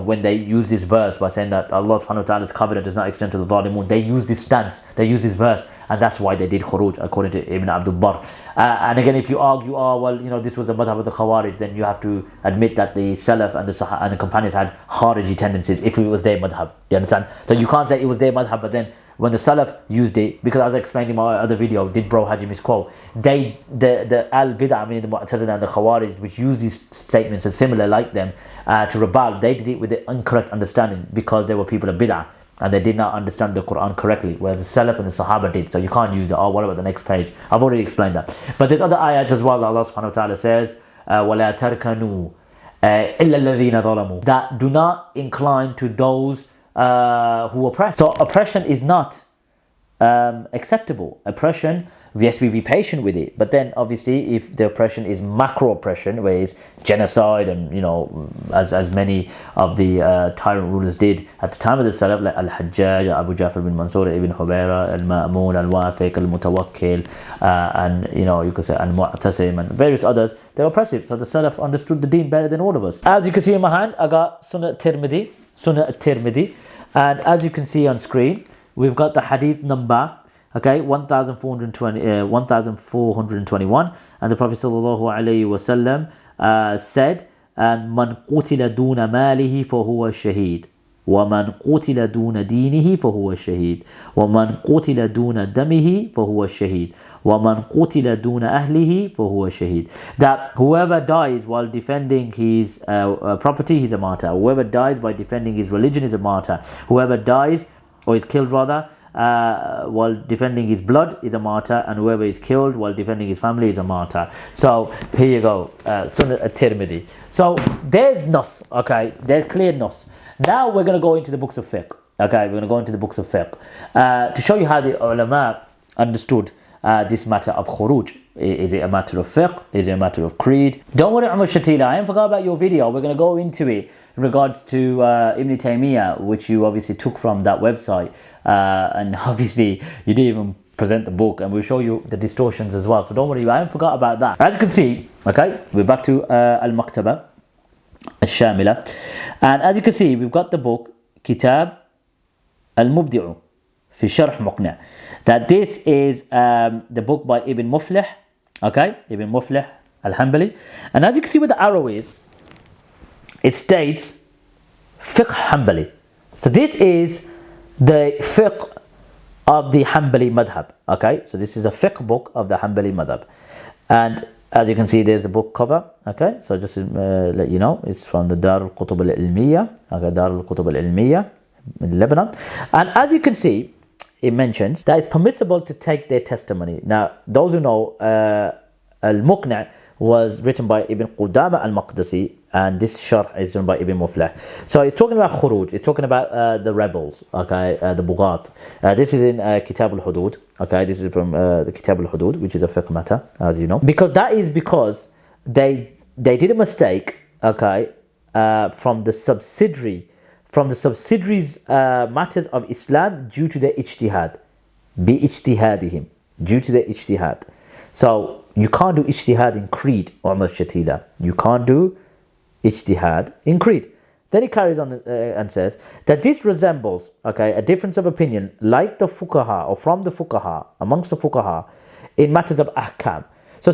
when they use this verse by saying that Allah subhanahu wa ta'ala's covenant does not extend to the Zalimun, they use this stance, they use this verse, and that's why they did Khurooj, according to Ibn Abdul Barr. And again, if you argue, this was the madhab of the Khawarij, then you have to admit that the Salaf and the companions had Khariji tendencies if it was their madhab. Do you understand? So you can't say it was their madhab, but then when the Salaf used it, because as I explained in my other video, did bro Hajji misquote? The Al-Bid'ah, meaning the Mu'tazila and the Khawarij, which use these statements as similar like them, to rebel, they did it with the incorrect understanding because they were people of Bid'ah and they did not understand the Quran correctly, whereas the Salaf and the Sahaba did. So you can't use what about the next page? I've already explained that. But there's other ayats as well. Allah subhanahu wa ta'ala says, وَلَا تَرْكَنُوا إِلَّا الَّذِينَ ظَلَمُوا, that do not incline to those who oppress. So oppression is not acceptable. Oppression, yes, we be patient with it, but then obviously if the oppression is macro oppression, where it's genocide and as many of the tyrant rulers did at the time of the Salaf, like Al-Hajjaj, Abu Ja'far bin Mansur, Ibn Hubayra, Al-Ma'mun, Al-Wathiq, Al-Mutawakkil, and you could say Al-Mu'tasim and various others, they're oppressive. So the Salaf understood the deen better than all of us. As you can see in my hand, I got Sunnah Tirmidhi, and as you can see on screen, we've got the hadith number, 1421, and the Prophet sallallahu alaihi wasallam said, and man qutila duna malihi fahuwa shaheed, wa man qutila duna dinihi fahuwa shaheed, wa man qutila duna damihi fahuwa shaheed, wa man qutila duna ahlihi fahuwa shaheed. That whoever dies while defending his property, he's a martyr. Whoever dies by defending his religion is a martyr. Whoever dies or is killed rather while defending his blood is a martyr, and whoever is killed while defending his family is a martyr. So here you go, Sunnah at-Tirmidhi. So there's Nas, there's clear Nas. Now we're going to go into the books of fiqh. We're going to go into the books of fiqh to show you how the ulama understood this matter of Khurooj. Is it a matter of fiqh? Is it a matter of creed? Don't worry, Omar Chatila, I haven't forgot about your video. We're going to go into it in regards to Ibn Taymiyyah, which you obviously took from that website, and obviously you didn't even present the book, and we'll show you the distortions as well. So don't worry, I haven't forgot about that. As you can see, we're back to Al-Maktaba Al-Shamila, and as you can see, we've got the book Kitab Al-Mubdi'u fi Sharh Muqni'. That this is the book by Ibn Muflih, Ibn Muflih Al-Hanbali, and as you can see where the arrow is, it states Fiqh Hanbali. So this is the fiqh of the Hanbali madhab. So this is a fiqh book of the Hanbali madhab, and as you can see, there's the book cover. So just to let you know, it's from the Dar al-Qutub al-Ilmiya, Dar al-Qutub al-Ilmiya in Lebanon, and as you can see, it mentions that it's permissible to take their testimony. Now, those who know, Al-Muqni' was written by Ibn Qudama al-Maqdisi, and this sharh is written by Ibn Muflih. So it's talking about Khurooj, it's talking about the rebels, the Bughat. This is in Kitab al-Hudud, this is from the Kitab al-Hudud, which is a fiqh matter, as you know. Because they did a mistake, from the subsidiaries matters of Islam due to their ijtihad. Bi-ijtihadihim, due to their ijtihad. So you can't do ijtihad in creed, Omar Chatila. You can't do ijtihad in creed. Then he carries on and says that this resembles, a difference of opinion like the fuqaha, or from the fuqaha, amongst the fuqaha, in matters of ahkam. So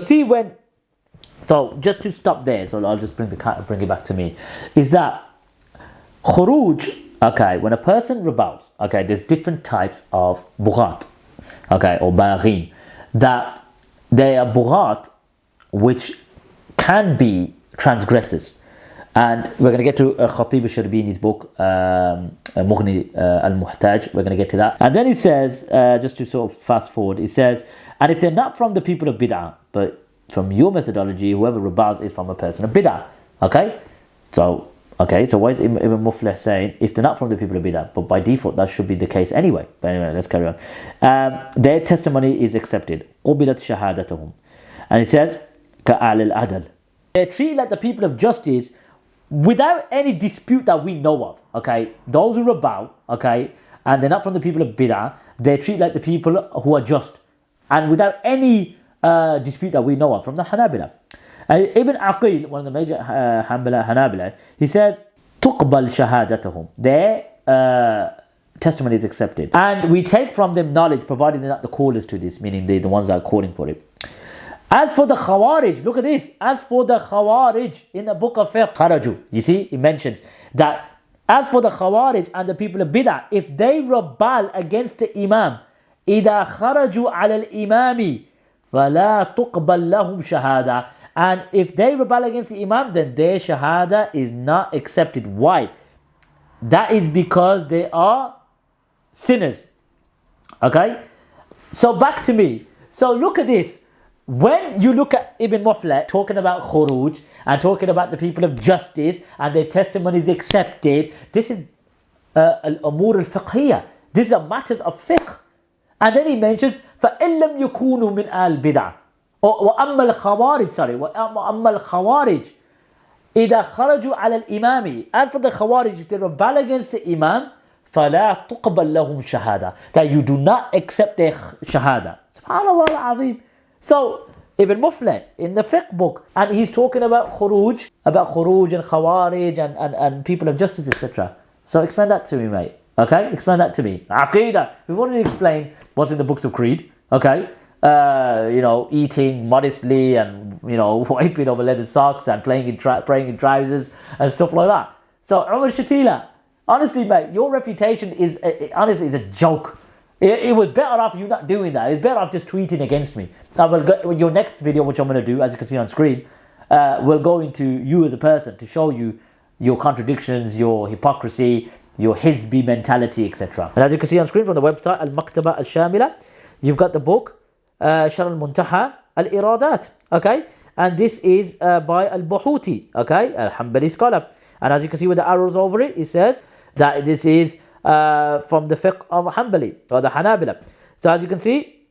just to stop there, so I'll just bring it back to me, is that Khurooj, when a person rebels, there's different types of bughat, or baghin, that they are bughat which can be transgressors. And we're going to get to Khatib al-Sharbini's book, Mughni al-Muhtaj. We're going to get to that. And then he says, just to sort of fast forward, he says, and if they're not from the people of bid'ah, but from your methodology, whoever rebels is from a person of bid'ah. So why is Ibn Muflih saying, if they're not from the people of bid'ah, but by default that should be the case anyway. But anyway, let's carry on. Their testimony is accepted. قُبِلَتْ شَهَادَتُهُمْ. And it says, كَأَعْلِ الْعَدَلِ. They're treated like the people of justice without any dispute that we know of, okay, those who rebel, okay, and they're not from the people of bid'ah, they treat like the people who are just, and without any dispute that we know of from the Hanabila. Ibn Aqil, one of the major Hanabila, he says, تقبل شهادتهم. Their testimony is accepted. And we take from them knowledge, provided they're not the callers to this, meaning they're the ones that are calling for it. As for the Khawarij, look at this. As for the Khawarij, in the book of Fiqh, Kharaju, you see, it mentions that as for the Khawarij and the people of Bid'ah, if they rebel against the Imam, إِذَا خَرَجُوا عَلَى الْإِمَامِ فَلَا تُقْبَلْ لَهُمْ شَهَادَةً. And if they rebel against the Imam, then their Shahada is not accepted. Why? That is because they are sinners. Okay? So back to me. So look at this. When you look at Ibn Muflih talking about Khurooj and talking about the people of justice and their testimony is accepted, this is al-umur al-fiqhiyya. These are matters of fiqh. And then he mentions فَإِن لَمْ يَكُونُوا مِنْ آلِ الْبِدْعَةِ وَأَمَّا الْخَوَارِجِ وَأَمَّا الْخَوَارِجِ إِذَا خَرَجُوا عَلَى الْإِمَامِ. As for the Khawarij, if they rebel against the Imam, فَلَا تُقْبَلْ لَهُمْ شَهَادَةً. That you do not accept their shahada. SubhanAllah al-Azim. So, Ibn Muflih in the fiqh book, and he's talking about Khurooj and Khawarij and people of justice, etc. So explain that to me, mate. Okay? Explain that to me. Aqidah. We've already explained what's in the books of Creed. Okay? Eating modestly and, wiping over leather socks and praying in trousers and stuff like that. So, Omar Chatila, honestly, mate, your reputation is a joke. It was better off you not doing that. It's better off just tweeting against me. I will go, your next video, which I'm going to do, as you can see on screen, will go into you as a person to show you your contradictions, your hypocrisy, your hizbi mentality, etc. And as you can see on screen from the website, Al-Maktaba Al-Shamila, you've got the book, Shar Al-Muntaha Al-Iradat, okay? And this is by Al-Buhuti, okay? Al-Hanbali scholar. And as you can see with the arrows over it, it says that this is from the fiqh of Hanbali or the Hanabila. So as you can see,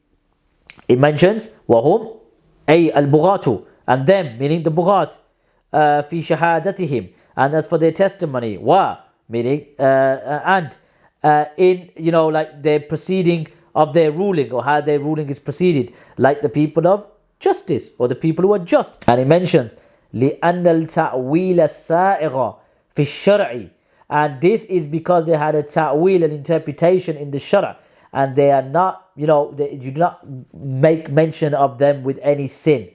it mentions وهم أي البغاة, and them, meaning the bughat, في شهادتهم, and as for their testimony, meaning in like their proceeding of their ruling, or how their ruling is proceeded, like the people of justice or the people who are just. And it mentions لأن التأويل السائغ في الشرع. And this is because they had a ta'wil, an interpretation in the shara, and they are not, you do not make mention of them with any sin.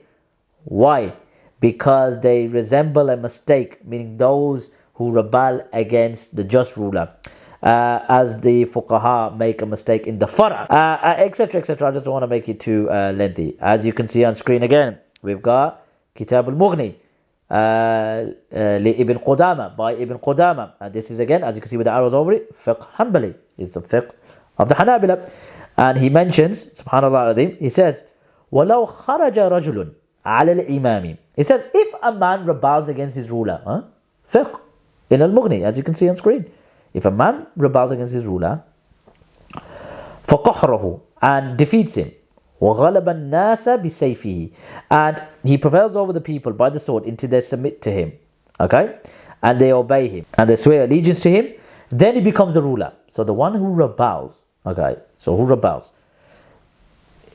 Why? Because they resemble a mistake, meaning those who rebel against the just ruler, as the fuqaha make a mistake in the fara', etc., etc. I just don't want to make it too lengthy. As you can see on screen again, we've got Kitab al-Mughni, Ibn Qudama, by Ibn Qudama, and this is again, as you can see with the arrows over it, fiqh Hanbali. It's the fiqh of the Hanabila. And he mentions, subhanallah al-azim, he says, وَلَوْ خَرَجَ رَجُلٌ عَلَى الْإِمَامِ. He says, if a man rebels against his ruler, fiqh in al-Mughni, as you can see on screen, if a man rebels against his ruler, فَقَحْرَهُ, and defeats him, وَغَلَبَ النَّاسَ بِسَيْفِهِ, and he prevails over the people by the sword until they submit to him, okay, and they obey him, and they swear allegiance to him, then he becomes the ruler. So the one who rebels, okay, so who rebels,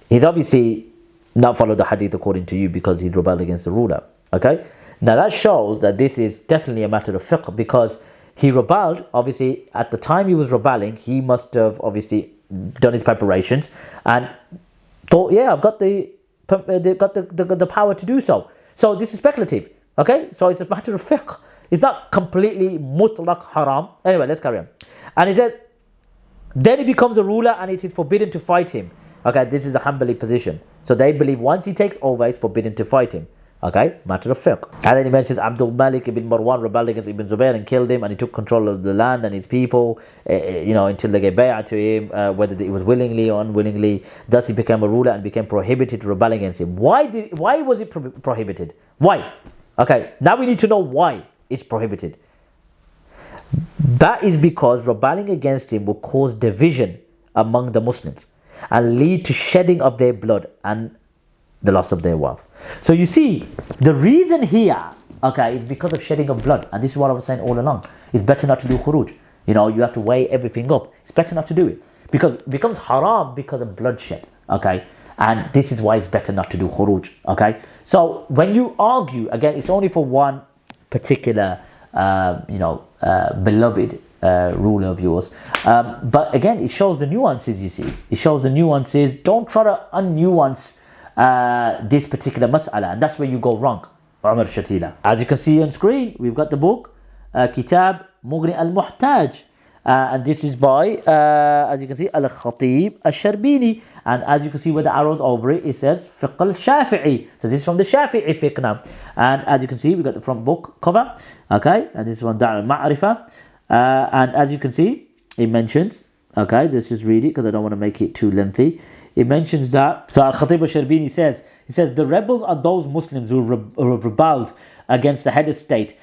he's obviously not followed the hadith according to you because he's rebelled against the ruler, okay. Now that shows that this is definitely a matter of fiqh, because he rebelled, obviously at the time he was rebelling, he must have obviously done his preparations and thought, yeah, I've got the power to do so. So this is speculative, okay? So it's a matter of fiqh. It's not completely mutlaq haram. Anyway, let's carry on. And he says, then he becomes a ruler and it is forbidden to fight him. Okay, this is the Hanbali position. So they believe once he takes over, it's forbidden to fight him. Okay, matter of fiqh. And then he mentions Abdul Malik ibn Marwan rebelled against Ibn Zubayr and killed him, and he took control of the land and his people, until they gave bay'ah to him, whether it was willingly or unwillingly. Thus he became a ruler and became prohibited to rebel against him. Why was it prohibited? Why? Okay, now we need to know why it's prohibited. That is because rebelling against him will cause division among the Muslims and lead to shedding of their blood and the loss of their wealth. So you see, the reason here okay, it's because of shedding of blood. And this is what I was saying all along. It's better not to do khuruj. You know, you have to weigh everything up. It's better not to do it. Because it becomes haram because of bloodshed, okay? And this is why it's better not to do khuruj, okay? So when you argue, again, it's only for one particular, beloved ruler of yours. But again, it shows the nuances, you see. It shows the nuances. Don't try to unnuance this particular mas'ala. And that's where you go wrong, Omar Chatila. As you can see on screen, we've got the book, Kitab Mughni al-Muhtaj. And this is by, as you can see, Al-Khatib Al-Sharbini. And as you can see with the arrows over it, it says Fiqh al-Shafi'i. So this is from the Shafi'i fiqh now. And as you can see, we got the front book cover. Okay, and this is from Dar al-Ma'rifah. And as you can see, it mentions, okay, let's just read it because I don't want to make it too lengthy. It mentions that, so Al-Khatib Al-Sharbini says, the rebels are those Muslims who have rebelled against the head of state,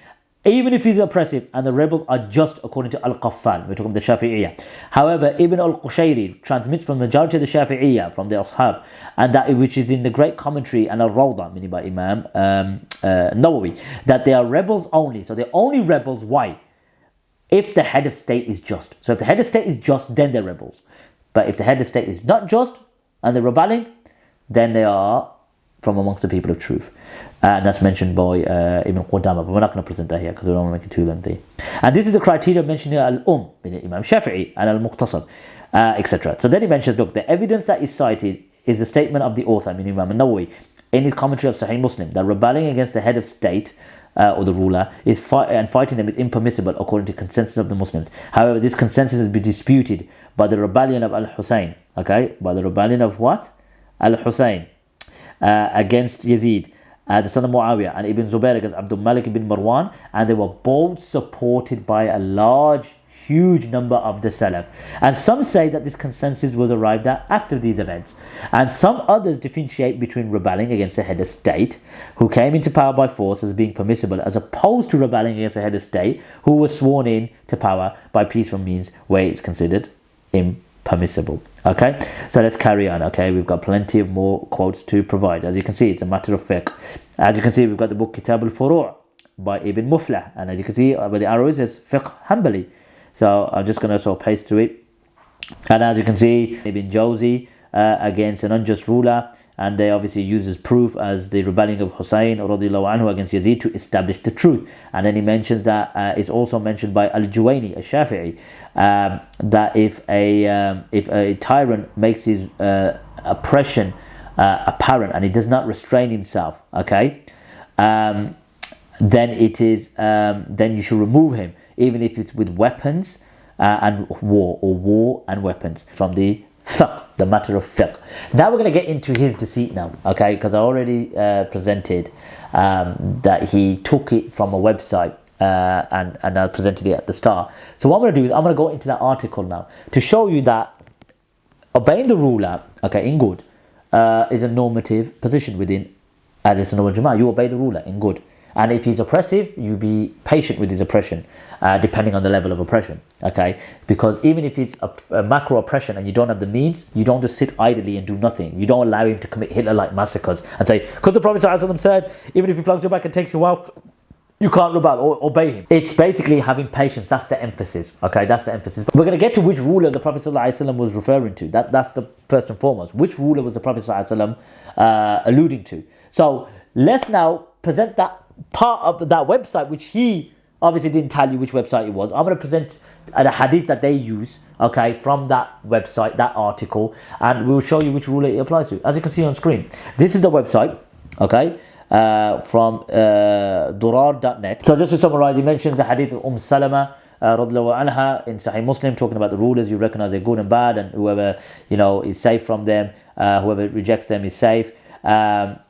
even if he's oppressive, and the rebels are just according to Al-Qaffal. We're talking about the Shafi'iyya. However, Ibn al-Qushayri transmits from the majority of the Shafi'iyya, from the Ashab, and that which is in the great commentary and Al-Rawda, meaning by Imam Nawawi, that they are rebels only. So they're only rebels, why? If the head of state is just. So if the head of state is just, then they're rebels. But if the head of state is not just, and they're rebelling, then they are from amongst the people of truth. And that's mentioned by Ibn Qudama, but we're not going to present that here because we don't want to make it too lengthy. And this is the criteria mentioned here, meaning Imam Shafi'i, and Al-Muqtasar, etc. So then he mentions, look, the evidence that is cited is the statement of the author, meaning Imam Nawawi, in his commentary of Sahih Muslim, that rebelling against the head of state or the ruler and fighting them is impermissible according to consensus of the Muslims. However, this consensus has been disputed by the rebellion of Al-Husayn. Okay, by the rebellion of what? Al-Husayn against Yazid, the son of Muawiyah, and Ibn Zubayr against Abdul Malik ibn Marwan, and they were both supported by a huge number of the Salaf. And some say that this consensus was arrived at after these events. And some others differentiate between rebelling against the head of state who came into power by force as being permissible, as opposed to rebelling against the head of state who was sworn in to power by peaceful means, where it's considered impermissible. Okay, so let's carry on. Okay, we've got plenty of more quotes to provide. As you can see, it's a matter of fiqh. As you can see, we've got the book Kitab al-Furu' by Ibn Muflah, and as you can see where the arrow is, it's fiqh Hanbali. So I'm just going to sort of paste to it. And as you can see, Ibn Jawzi against an unjust ruler, and they obviously use as proof as the rebelling of Hussein radiallahu anhu against Yazid to establish the truth. And then he mentions that it's also mentioned by Al-Juwayni, Al-Shafi'i, that if a tyrant makes his oppression apparent and he does not restrain himself, okay, then it is then you should remove him, even if it's with weapons and war and weapons, from the fiqh, the matter of fiqh. Now we're going to get into his deceit now, okay, because I already presented that he took it from a website and I presented it at the start. So what I'm going to do is I'm going to go into that article now to show you that obeying the ruler, okay, in good, is a normative position within Ahl-Sunnah wal Jama'ah. You obey the ruler in good. And if he's oppressive, you be patient with his oppression, depending on the level of oppression, okay? Because even if it's a macro oppression and you don't have the means, you don't just sit idly and do nothing. You don't allow him to commit Hitler-like massacres and say, because the Prophet ﷺ said, even if he flogs your back and takes your wealth, you can't rebel or obey him. It's basically having patience. That's the emphasis, okay? That's the emphasis. But we're going to get to which ruler the Prophet ﷺ was referring to. That's the first and foremost. Which ruler was the Prophet ﷺ alluding to? So let's now present that part of that website, which he obviously didn't tell you which website it was. I'm going to present the hadith that they use, okay, from that website, that article, and we'll show you which ruler it applies to. As you can see on screen, this is the website, okay, from durar.net. So just to summarize, he mentions the hadith of Salama radhiyallahu anha in Sahih Muslim, talking about the rulers. You recognize they're good and bad, and whoever is safe from them, whoever rejects them is safe.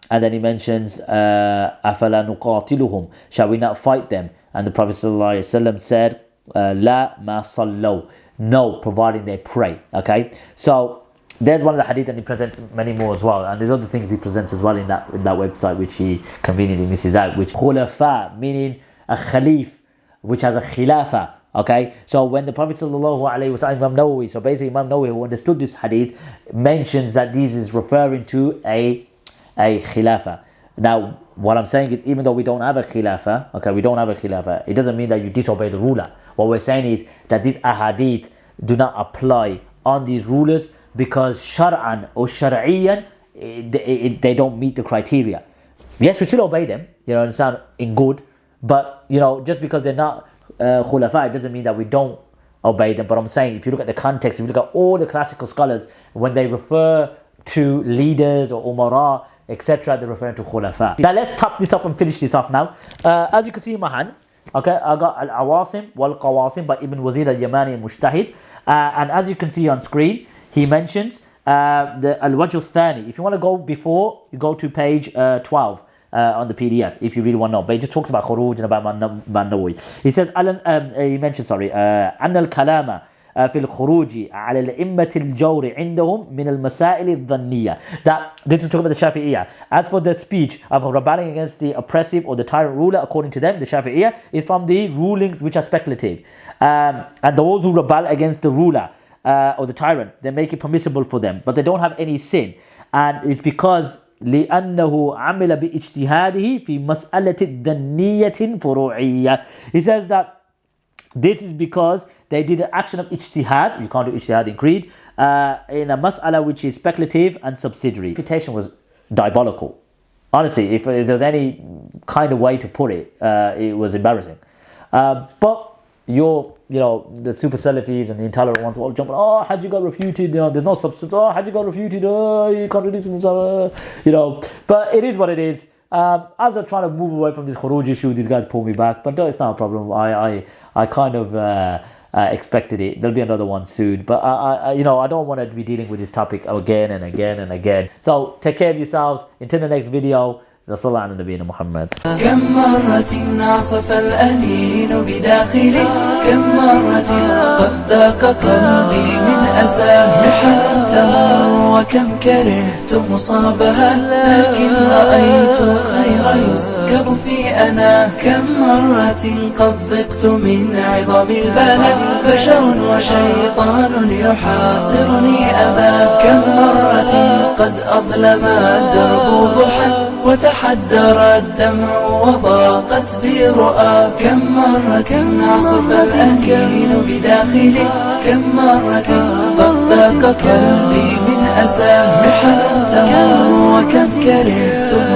And then he mentions أَفَلَا نُقَاتِلُهُمْ, shall we not fight them? And the Prophet ﷺ said لَا مَا صَلَّوْا, no, providing they pray. Okay, so there's one of the hadith, and he presents many more as well, and there's other things he presents as well in that website, which he conveniently misses out, which khulafa, meaning a khalif, which has a khilafa. Okay, so when the Prophet ﷺ, Imam Nawawi, so basically Imam Nawawi, who understood this hadith, mentions that this is referring to a khilafa, Now, what I'm saying is, even though we don't have a khilafah, okay, we don't have a khilafah, it doesn't mean that you disobey the ruler. What we're saying is that these ahadith do not apply on these rulers because shar'an or shar'iyan, they don't meet the criteria. Yes, we should obey them, understand, in good, but, just because they're not khulafa, it doesn't mean that we don't obey them. But I'm saying, if you look at the context, if you look at all the classical scholars, when they refer to leaders or umara, etc., they're referring to khulafa. Now let's top this up and finish this off now. As you can see in my hand, okay, I got Al-Awasim wal-Qawasim by Ibn Wazir al-Yamani al-Mujtahid. And as you can see on screen, he mentions the Al-Wajh al-Thani. If you want to go before, you go to page 12 on the PDF, if you really want to know. But he just talks about Khurooj and about Man-Nawawi. He says, he mentions, أن الكلام في الخروج على الأئمة الجور عندهم من المسائل الظنية. That this is talking about the Shafi'iyah. As for the speech of rebelling against the oppressive or the tyrant ruler, according to them, the Shafi'iyah, is from the rulings which are speculative. And those who rebel against the ruler or the tyrant, they make it permissible for them, but they don't have any sin. And it's because لأنه عمل باجتهاده في مسألة ظنية فروعية. He says that this is because they did an action of ijtihad. You can't do ijtihad in creed in a mas'ala which is speculative and subsidiary. Refutation was diabolical. Honestly, if there's any kind of way to put it, it was embarrassing. But the Super Salafees and the intolerant ones all jumping, Hajji got refuted, there's no substance, Hajji got refuted, he contradicts himself, But it is what it is. As I'm trying to move away from this Khurooj issue, these guys pull me back, but no, it's not a problem. I kind of expected it. There'll be another one soon, but I don't want to be dealing with this topic again and again and again. So take care of yourselves. Until the next video. صلى الله على نبينا محمد. كم مرة عصف الأنين بداخلي، كم مرة قد ذاق قلبي من أساه، محن تمر وكم كرهت مصابها، لكن رأيت الخير يسكب في أنا. كم مرة قد ضقت من عظم البلاء، بشر وشيطان يحاصرني أباه. كم مرة قد أظلم الدرب ضحى وتحدر الدمع وضاقت بي رؤى. كم مرة عصف الأنين بداخلي، كم مرة قد ذاق قلبي من أساه، محن تمر وكم كرهت